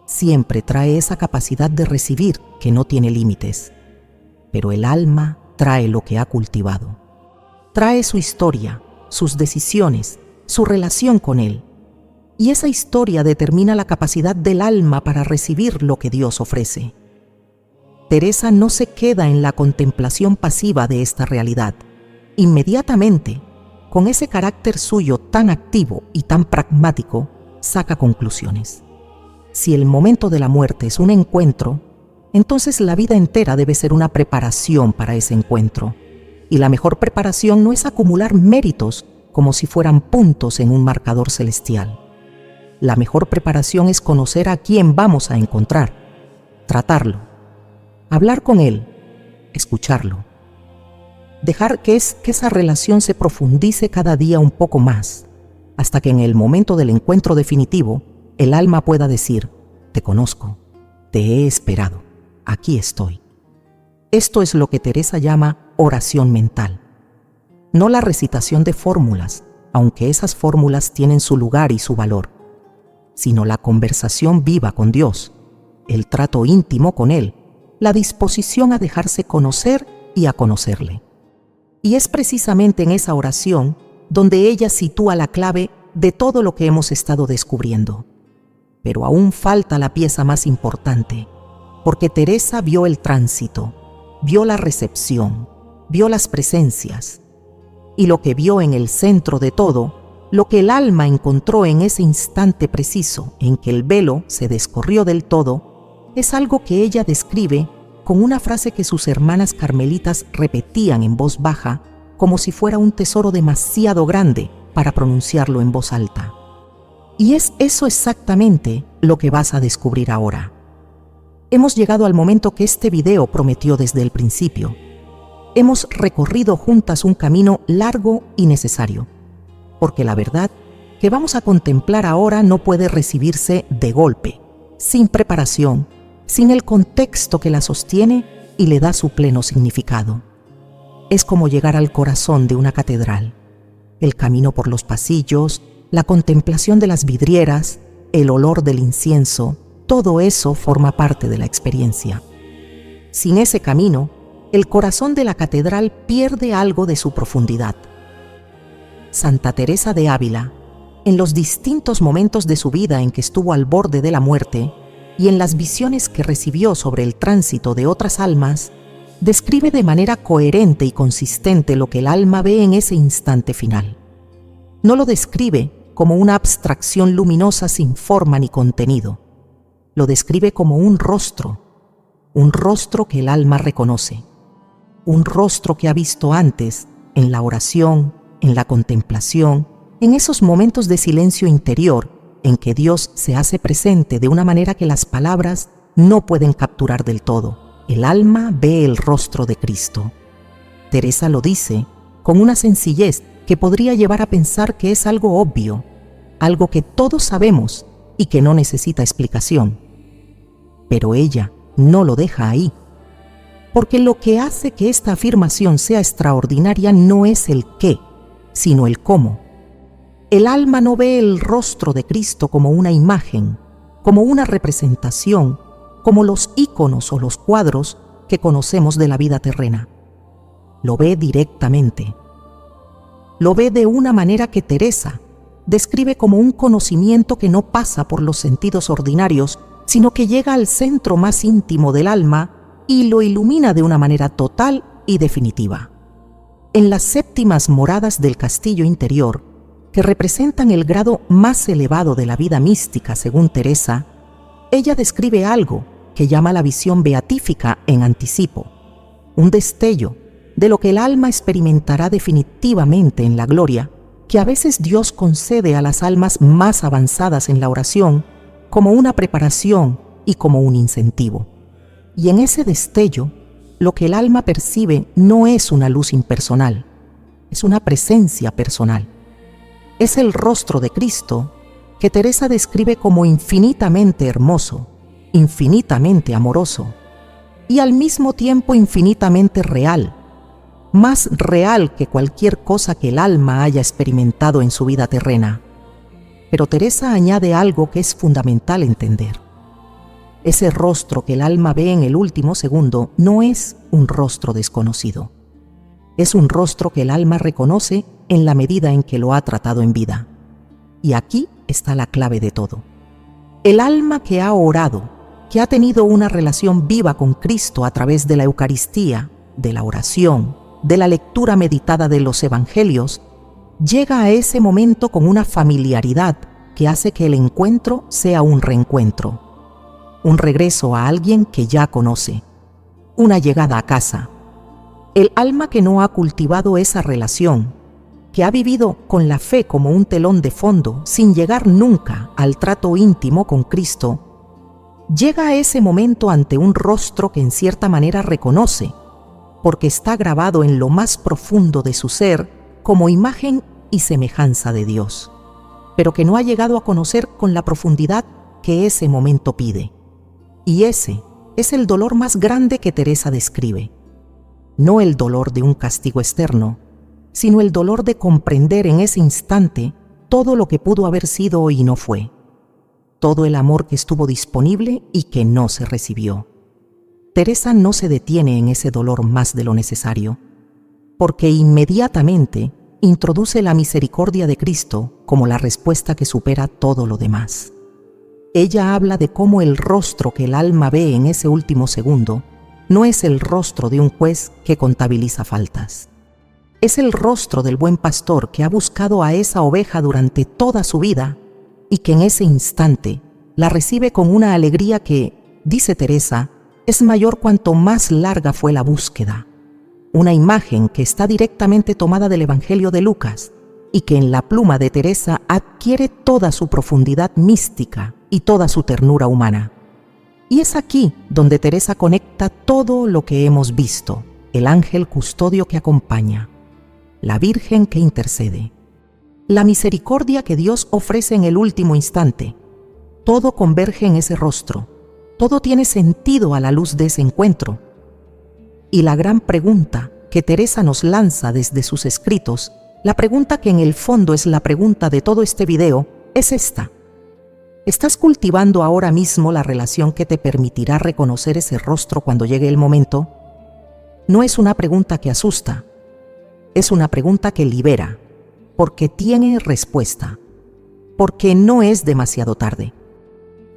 siempre trae esa capacidad de recibir que no tiene límites. Pero el alma trae lo que ha cultivado. Trae su historia, sus decisiones, su relación con Él. Y esa historia determina la capacidad del alma para recibir lo que Dios ofrece. Teresa no se queda en la contemplación pasiva de esta realidad. Inmediatamente, con ese carácter suyo tan activo y tan pragmático, saca conclusiones. Si el momento de la muerte es un encuentro, entonces la vida entera debe ser una preparación para ese encuentro. Y la mejor preparación no es acumular méritos como si fueran puntos en un marcador celestial. La mejor preparación es conocer a quién vamos a encontrar, tratarlo, hablar con él, escucharlo. Dejar que esa relación se profundice cada día un poco más, hasta que en el momento del encuentro definitivo, el alma pueda decir: te conozco, te he esperado, aquí estoy. Esto es lo que Teresa llama oración mental. No la recitación de fórmulas, aunque esas fórmulas tienen su lugar y su valor, sino la conversación viva con Dios, el trato íntimo con Él, la disposición a dejarse conocer y a conocerle. Y es precisamente en esa oración donde ella sitúa la clave de todo lo que hemos estado descubriendo. Pero aún falta la pieza más importante, porque Teresa vio el tránsito, vio la recepción, vio las presencias, y lo que vio en el centro de todo, lo que el alma encontró en ese instante preciso en que el velo se descorrió del todo, es algo que ella describe con una frase que sus hermanas carmelitas repetían en voz baja, como si fuera un tesoro demasiado grande para pronunciarlo en voz alta. Y es eso exactamente lo que vas a descubrir ahora. Hemos llegado al momento que este video prometió desde el principio. Hemos recorrido juntas un camino largo y necesario, porque la verdad que vamos a contemplar ahora no puede recibirse de golpe, sin preparación, sin el contexto que la sostiene y le da su pleno significado. Es como llegar al corazón de una catedral. El camino por los pasillos, la contemplación de las vidrieras, el olor del incienso, todo eso forma parte de la experiencia. Sin ese camino, el corazón de la catedral pierde algo de su profundidad. Santa Teresa de Ávila, en los distintos momentos de su vida en que estuvo al borde de la muerte y en las visiones que recibió sobre el tránsito de otras almas, describe de manera coherente y consistente lo que el alma ve en ese instante final. No lo describe como una abstracción luminosa sin forma ni contenido. Lo describe como un rostro que el alma reconoce, un rostro que ha visto antes en la oración, en la contemplación, en esos momentos de silencio interior en que Dios se hace presente de una manera que las palabras no pueden capturar del todo. El alma ve el rostro de Cristo. Teresa lo dice con una sencillez que podría llevar a pensar que es algo obvio, algo que todos sabemos y que no necesita explicación. Pero ella no lo deja ahí, porque lo que hace que esta afirmación sea extraordinaria no es el qué, sino el cómo. El alma no ve el rostro de Cristo como una imagen, como una representación, como los íconos o los cuadros que conocemos de la vida terrena. Lo ve directamente. Lo ve de una manera que Teresa describe como un conocimiento que no pasa por los sentidos ordinarios, sino que llega al centro más íntimo del alma y lo ilumina de una manera total y definitiva. En las séptimas moradas del castillo interior, que representan el grado más elevado de la vida mística según Teresa, ella describe algo que llama la visión beatífica en anticipo, un destello de lo que el alma experimentará definitivamente en la gloria, que a veces Dios concede a las almas más avanzadas en la oración como una preparación y como un incentivo. Y en ese destello, lo que el alma percibe no es una luz impersonal, es una presencia personal. Es el rostro de Cristo que Teresa describe como infinitamente hermoso, infinitamente amoroso y al mismo tiempo infinitamente real, más real que cualquier cosa que el alma haya experimentado en su vida terrena. Pero Teresa añade algo que es fundamental entender. Ese rostro que el alma ve en el último segundo no es un rostro desconocido. Es un rostro que el alma reconoce en la medida en que lo ha tratado en vida. Y aquí está la clave de todo. El alma que ha orado, que ha tenido una relación viva con Cristo a través de la Eucaristía, de la oración, de la lectura meditada de los Evangelios, llega a ese momento con una familiaridad que hace que el encuentro sea un reencuentro, un regreso a alguien que ya conoce, una llegada a casa. El alma que no ha cultivado esa relación, que ha vivido con la fe como un telón de fondo sin llegar nunca al trato íntimo con Cristo, llega a ese momento ante un rostro que en cierta manera reconoce, porque está grabado en lo más profundo de su ser como imagen y semejanza de Dios, pero que no ha llegado a conocer con la profundidad que ese momento pide. Y ese es el dolor más grande que Teresa describe. No el dolor de un castigo externo, sino el dolor de comprender en ese instante todo lo que pudo haber sido y no fue, todo el amor que estuvo disponible y que no se recibió. Teresa no se detiene en ese dolor más de lo necesario, porque inmediatamente introduce la misericordia de Cristo como la respuesta que supera todo lo demás. Ella habla de cómo el rostro que el alma ve en ese último segundo no es el rostro de un juez que contabiliza faltas. Es el rostro del buen pastor que ha buscado a esa oveja durante toda su vida y que en ese instante la recibe con una alegría que, dice Teresa, es mayor cuanto más larga fue la búsqueda. Una imagen que está directamente tomada del Evangelio de Lucas y que en la pluma de Teresa adquiere toda su profundidad mística y toda su ternura humana. Y es aquí donde Teresa conecta todo lo que hemos visto: el ángel custodio que acompaña, la Virgen que intercede, la misericordia que Dios ofrece en el último instante. Todo converge en ese rostro, todo tiene sentido a la luz de ese encuentro. Y la gran pregunta que Teresa nos lanza desde sus escritos, la pregunta que en el fondo es la pregunta de todo este video, es esta: ¿estás cultivando ahora mismo la relación que te permitirá reconocer ese rostro cuando llegue el momento? No es una pregunta que asusta, es una pregunta que libera, porque tiene respuesta, porque no es demasiado tarde,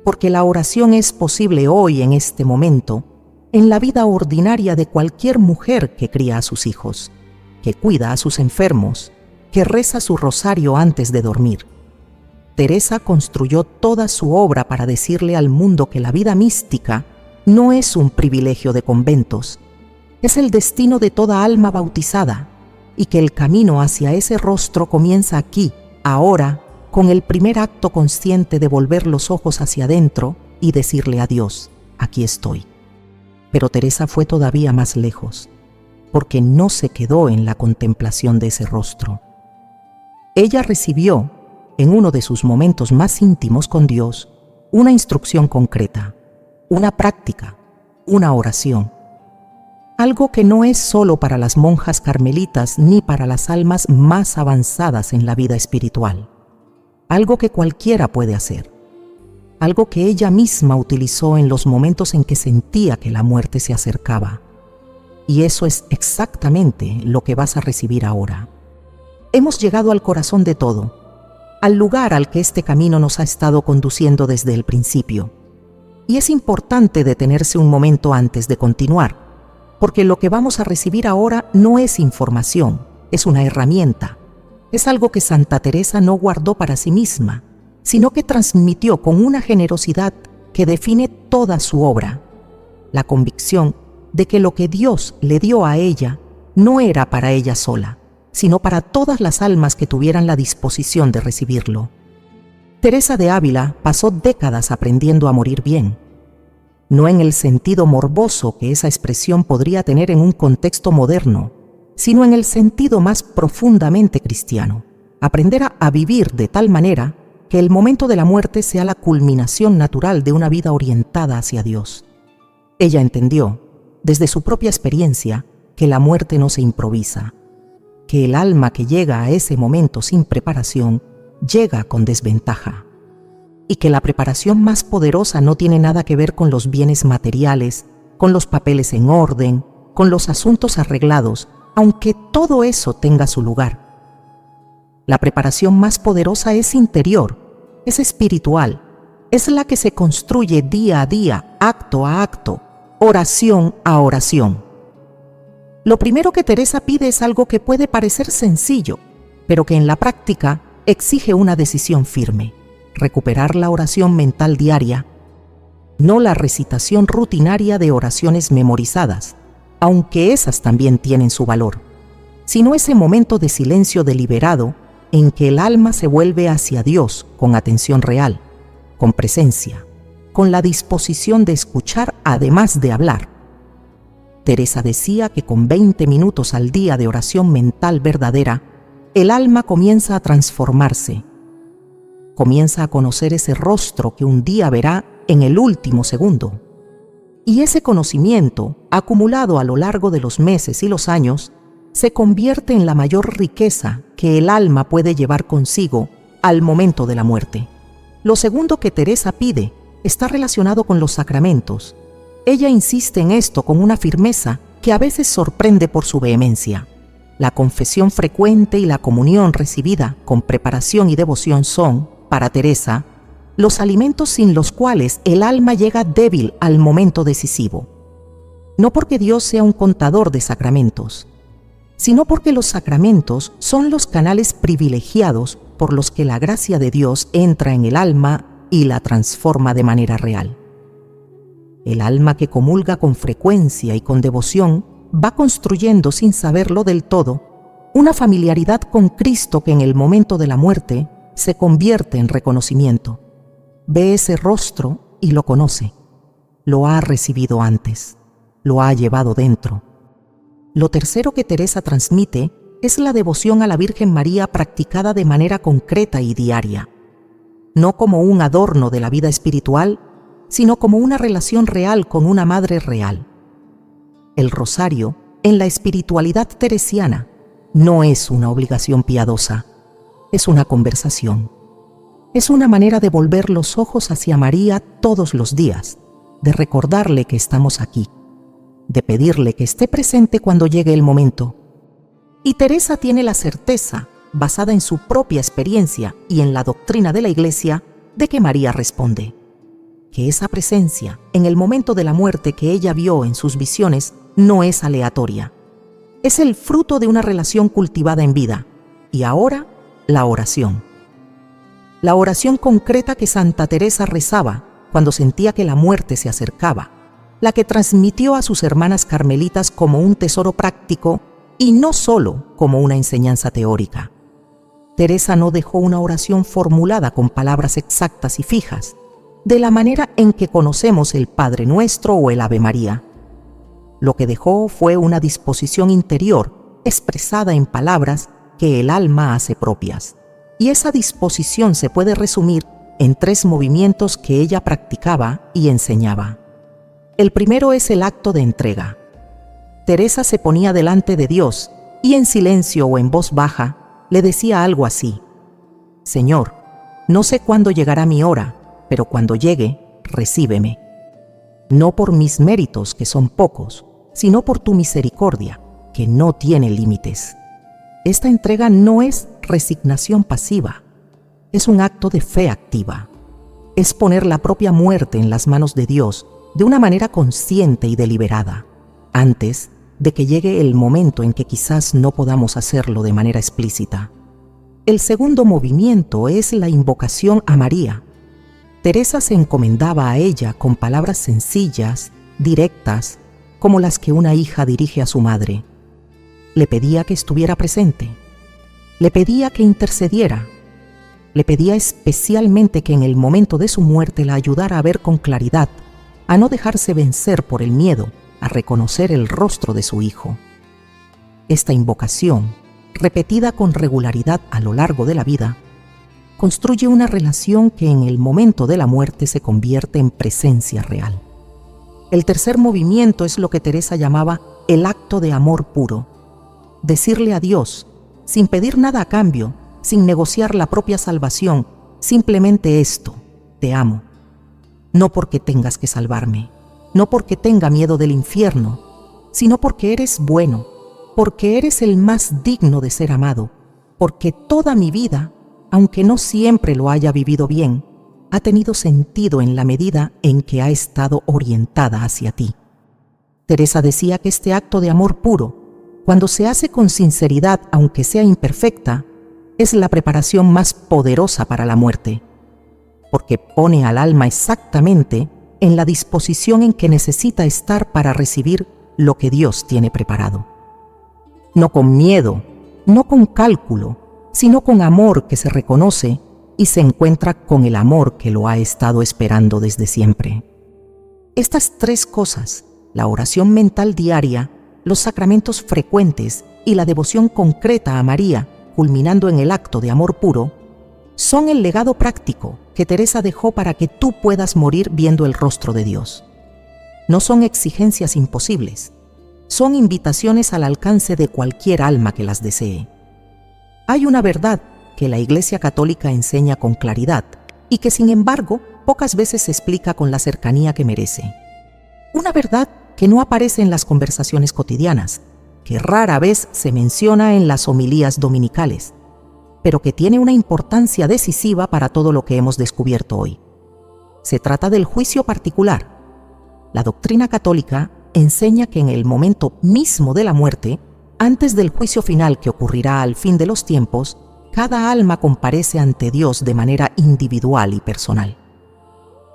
porque la oración es posible hoy, en este momento, en la vida ordinaria de cualquier mujer que cría a sus hijos, que cuida a sus enfermos, que reza su rosario antes de dormir. Teresa construyó toda su obra para decirle al mundo que la vida mística no es un privilegio de conventos, es el destino de toda alma bautizada, y que el camino hacia ese rostro comienza aquí, ahora, con el primer acto consciente de volver los ojos hacia adentro y decirle a Dios: aquí estoy. Pero Teresa fue todavía más lejos, porque no se quedó en la contemplación de ese rostro. Ella recibió, en uno de sus momentos más íntimos con Dios, una instrucción concreta, una práctica, una oración. Algo que no es solo para las monjas carmelitas ni para las almas más avanzadas en la vida espiritual. Algo que cualquiera puede hacer. Algo que ella misma utilizó en los momentos en que sentía que la muerte se acercaba. Y eso es exactamente lo que vas a recibir ahora. Hemos llegado al corazón de todo, al lugar al que este camino nos ha estado conduciendo desde el principio. Y es importante detenerse un momento antes de continuar, porque lo que vamos a recibir ahora no es información, es una herramienta. Es algo que Santa Teresa no guardó para sí misma, sino que transmitió con una generosidad que define toda su obra. La convicción de que lo que Dios le dio a ella no era para ella sola, sino para todas las almas que tuvieran la disposición de recibirlo. Teresa de Ávila pasó décadas aprendiendo a morir bien, no en el sentido morboso que esa expresión podría tener en un contexto moderno, sino en el sentido más profundamente cristiano, aprender a vivir de tal manera que el momento de la muerte sea la culminación natural de una vida orientada hacia Dios. Ella entendió, desde su propia experiencia, que la muerte no se improvisa, que el alma que llega a ese momento sin preparación llega con desventaja, y que la preparación más poderosa no tiene nada que ver con los bienes materiales, con los papeles en orden, con los asuntos arreglados, aunque todo eso tenga su lugar. La preparación más poderosa es interior, es espiritual, es la que se construye día a día, acto a acto, oración a oración. Lo primero que Teresa pide es algo que puede parecer sencillo, pero que en la práctica exige una decisión firme: recuperar la oración mental diaria, no la recitación rutinaria de oraciones memorizadas, aunque esas también tienen su valor, sino ese momento de silencio deliberado en que el alma se vuelve hacia Dios con atención real, con presencia, con la disposición de escuchar además de hablar. Teresa decía que con 20 minutos al día de oración mental verdadera, el alma comienza a transformarse, comienza a conocer ese rostro que un día verá en el último segundo. Y ese conocimiento, acumulado a lo largo de los meses y los años, se convierte en la mayor riqueza que el alma puede llevar consigo al momento de la muerte. Lo segundo que Teresa pide está relacionado con los sacramentos. Ella insiste en esto con una firmeza que a veces sorprende por su vehemencia. La confesión frecuente y la comunión recibida con preparación y devoción son, para Teresa, los alimentos sin los cuales el alma llega débil al momento decisivo. No porque Dios sea un contador de sacramentos, sino porque los sacramentos son los canales privilegiados por los que la gracia de Dios entra en el alma y la transforma de manera real. El alma que comulga con frecuencia y con devoción va construyendo sin saberlo del todo una familiaridad con Cristo que en el momento de la muerte se convierte en reconocimiento. Ve ese rostro y lo conoce. Lo ha recibido antes, lo ha llevado dentro. Lo tercero que Teresa transmite es la devoción a la Virgen María practicada de manera concreta y diaria, no como un adorno de la vida espiritual, sino como una relación real con una madre real. El rosario, en la espiritualidad teresiana, no es una obligación piadosa, es una conversación. Es una manera de volver los ojos hacia María todos los días, de recordarle que estamos aquí, de pedirle que esté presente cuando llegue el momento. Y Teresa tiene la certeza, basada en su propia experiencia y en la doctrina de la Iglesia, de que María responde. Que esa presencia, en el momento de la muerte que ella vio en sus visiones, no es aleatoria. Es el fruto de una relación cultivada en vida. Y ahora, la oración. La oración concreta que Santa Teresa rezaba cuando sentía que la muerte se acercaba, la que transmitió a sus hermanas carmelitas como un tesoro práctico y no solo como una enseñanza teórica. Teresa no dejó una oración formulada con palabras exactas y fijas, de la manera en que conocemos el Padre Nuestro o el Ave María. Lo que dejó fue una disposición interior expresada en palabras que el alma hace propias. Y esa disposición se puede resumir en 3 movimientos que ella practicaba y enseñaba. El primero es el acto de entrega. Teresa se ponía delante de Dios y en silencio o en voz baja le decía algo así: Señor, no sé cuándo llegará mi hora, pero cuando llegue, recíbeme. No por mis méritos, que son pocos, sino por tu misericordia, que no tiene límites. Esta entrega no es resignación pasiva, es un acto de fe activa. Es poner la propia muerte en las manos de Dios de una manera consciente y deliberada, antes de que llegue el momento en que quizás no podamos hacerlo de manera explícita. El segundo movimiento es la invocación a María. Teresa se encomendaba a ella con palabras sencillas, directas, como las que una hija dirige a su madre. Le pedía que estuviera presente, le pedía que intercediera, le pedía especialmente que en el momento de su muerte la ayudara a ver con claridad, a no dejarse vencer por el miedo, a reconocer el rostro de su hijo. Esta invocación, repetida con regularidad a lo largo de la vida, construye una relación que en el momento de la muerte se convierte en presencia real. El tercer movimiento es lo que Teresa llamaba el acto de amor puro. Decirle a Dios, sin pedir nada a cambio, sin negociar la propia salvación, simplemente esto: te amo. No porque tengas que salvarme, no porque tenga miedo del infierno, sino porque eres bueno, porque eres el más digno de ser amado, porque toda mi vida, aunque no siempre lo haya vivido bien, ha tenido sentido en la medida en que ha estado orientada hacia ti. Teresa decía que este acto de amor puro, cuando se hace con sinceridad, aunque sea imperfecta, es la preparación más poderosa para la muerte, porque pone al alma exactamente en la disposición en que necesita estar para recibir lo que Dios tiene preparado. No con miedo, no con cálculo, sino con amor que se reconoce y se encuentra con el amor que lo ha estado esperando desde siempre. Estas tres cosas, la oración mental diaria, los sacramentos frecuentes y la devoción concreta a María, culminando en el acto de amor puro, son el legado práctico que Teresa dejó para que tú puedas morir viendo el rostro de Dios. No son exigencias imposibles, son invitaciones al alcance de cualquier alma que las desee. Hay una verdad que la Iglesia Católica enseña con claridad y que, sin embargo, pocas veces se explica con la cercanía que merece. Una verdad que no aparece en las conversaciones cotidianas, que rara vez se menciona en las homilías dominicales, pero que tiene una importancia decisiva para todo lo que hemos descubierto hoy. Se trata del juicio particular. La doctrina católica enseña que en el momento mismo de la muerte, antes del juicio final que ocurrirá al fin de los tiempos, cada alma comparece ante Dios de manera individual y personal.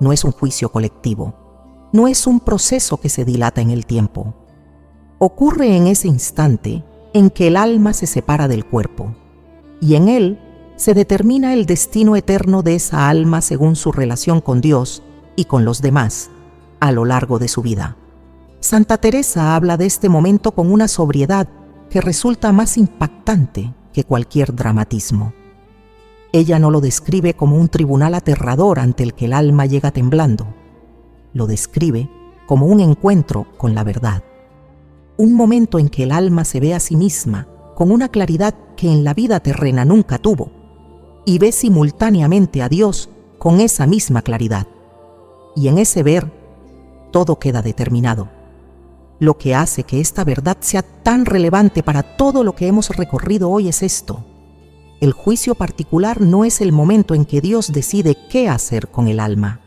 No es un juicio colectivo, no es un proceso que se dilata en el tiempo. Ocurre en ese instante en que el alma se separa del cuerpo, y en él se determina el destino eterno de esa alma según su relación con Dios y con los demás a lo largo de su vida. Santa Teresa habla de este momento con una sobriedad que resulta más impactante que cualquier dramatismo. Ella no lo describe como un tribunal aterrador ante el que el alma llega temblando. Lo describe como un encuentro con la verdad. Un momento en que el alma se ve a sí misma con una claridad que en la vida terrena nunca tuvo, y ve simultáneamente a Dios con esa misma claridad. Y en ese ver, todo queda determinado. Lo que hace que esta verdad sea tan relevante para todo lo que hemos recorrido hoy es esto. El juicio particular no es el momento en que Dios decide qué hacer con el alma.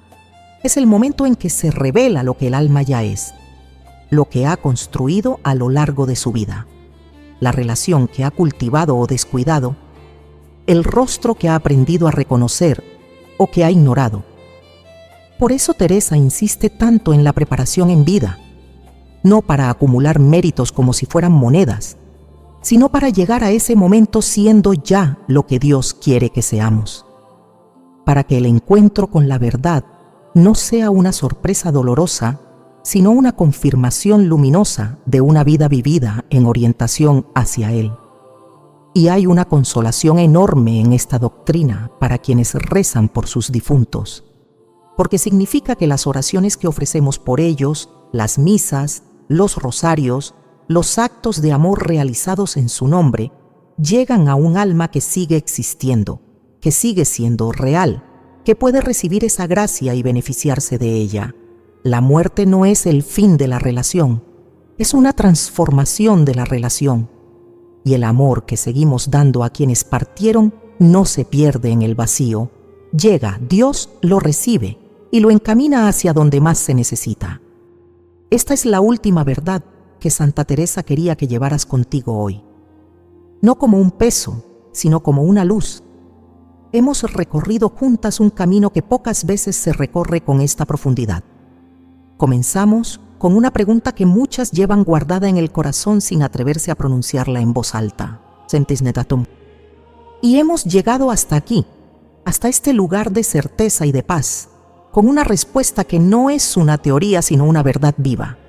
Es el momento en que se revela lo que el alma ya es, lo que ha construido a lo largo de su vida, la relación que ha cultivado o descuidado, el rostro que ha aprendido a reconocer o que ha ignorado. Por eso Teresa insiste tanto en la preparación en vida, no para acumular méritos como si fueran monedas, sino para llegar a ese momento siendo ya lo que Dios quiere que seamos, para que el encuentro con la verdad no sea una sorpresa dolorosa, sino una confirmación luminosa de una vida vivida en orientación hacia Él. Y hay una consolación enorme en esta doctrina para quienes rezan por sus difuntos, porque significa que las oraciones que ofrecemos por ellos, las misas, los rosarios, los actos de amor realizados en su nombre, llegan a un alma que sigue existiendo, que sigue siendo real, que puede recibir esa gracia y beneficiarse de ella. La muerte no es el fin de la relación, es una transformación de la relación. Y el amor que seguimos dando a quienes partieron no se pierde en el vacío. Llega, Dios lo recibe y lo encamina hacia donde más se necesita. Esta es la última verdad que Santa Teresa quería que llevaras contigo hoy. No como un peso, sino como una luz. Hemos recorrido juntas un camino que pocas veces se recorre con esta profundidad. Comenzamos con una pregunta que muchas llevan guardada en el corazón sin atreverse a pronunciarla en voz alta. Sentisnetatum. Y hemos llegado hasta aquí, hasta este lugar de certeza y de paz, con una respuesta que no es una teoría sino una verdad viva,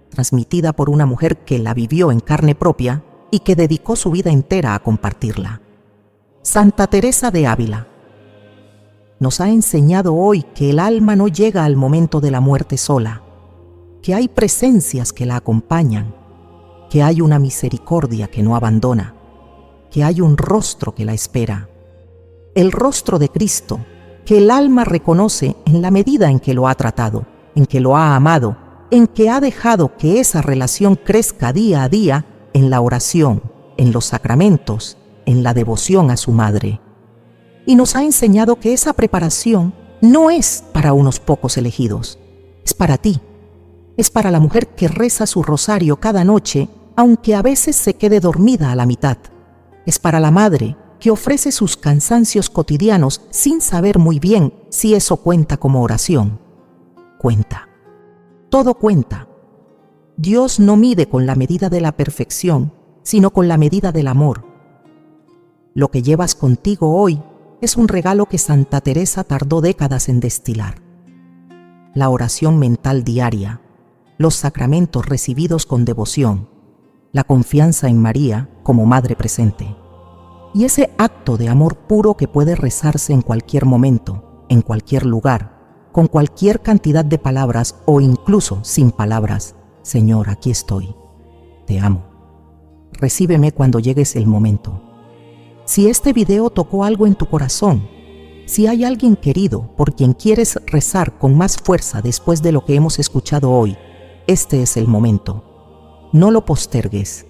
transmitida por una mujer que la vivió en carne propia y que dedicó su vida entera a compartirla. Santa Teresa de Ávila nos ha enseñado hoy que el alma no llega al momento de la muerte sola, que hay presencias que la acompañan, que hay una misericordia que no abandona, que hay un rostro que la espera, el rostro de Cristo, que el alma reconoce en la medida en que lo ha tratado, en que lo ha amado, en que ha dejado que esa relación crezca día a día en la oración, en los sacramentos, en la devoción a su madre. Y nos ha enseñado que esa preparación no es para unos pocos elegidos, es para ti. Es para la mujer que reza su rosario cada noche, aunque a veces se quede dormida a la mitad. Es para la madre que ofrece sus cansancios cotidianos sin saber muy bien si eso cuenta como oración. Cuenta. Todo cuenta. Dios no mide con la medida de la perfección, sino con la medida del amor. Lo que llevas contigo hoy es un regalo que Santa Teresa tardó décadas en destilar. La oración mental diaria, los sacramentos recibidos con devoción, la confianza en María como Madre presente, y ese acto de amor puro que puede rezarse en cualquier momento, en cualquier lugar, con cualquier cantidad de palabras o incluso sin palabras. Señor, aquí estoy. Te amo. Recíbeme cuando llegues el momento. Si este video tocó algo en tu corazón, si hay alguien querido por quien quieres rezar con más fuerza después de lo que hemos escuchado hoy, este es el momento. No lo postergues.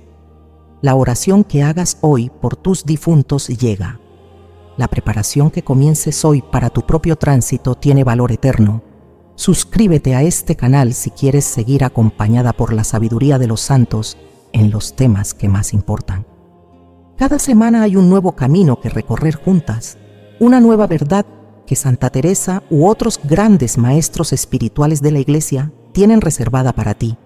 La oración que hagas hoy por tus difuntos llega. La preparación que comiences hoy para tu propio tránsito tiene valor eterno. Suscríbete a este canal si quieres seguir acompañada por la sabiduría de los santos en los temas que más importan. Cada semana hay un nuevo camino que recorrer juntas, una nueva verdad que Santa Teresa u otros grandes maestros espirituales de la Iglesia tienen reservada para ti.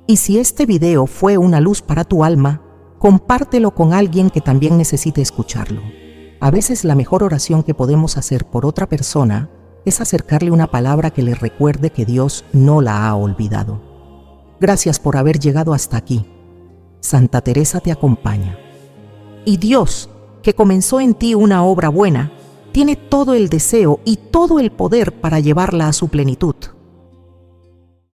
Y si este video fue una luz para tu alma, compártelo con alguien que también necesite escucharlo. A veces la mejor oración que podemos hacer por otra persona es acercarle una palabra que le recuerde que Dios no la ha olvidado. Gracias por haber llegado hasta aquí. Santa Teresa te acompaña. Y Dios, que comenzó en ti una obra buena, tiene todo el deseo y todo el poder para llevarla a su plenitud.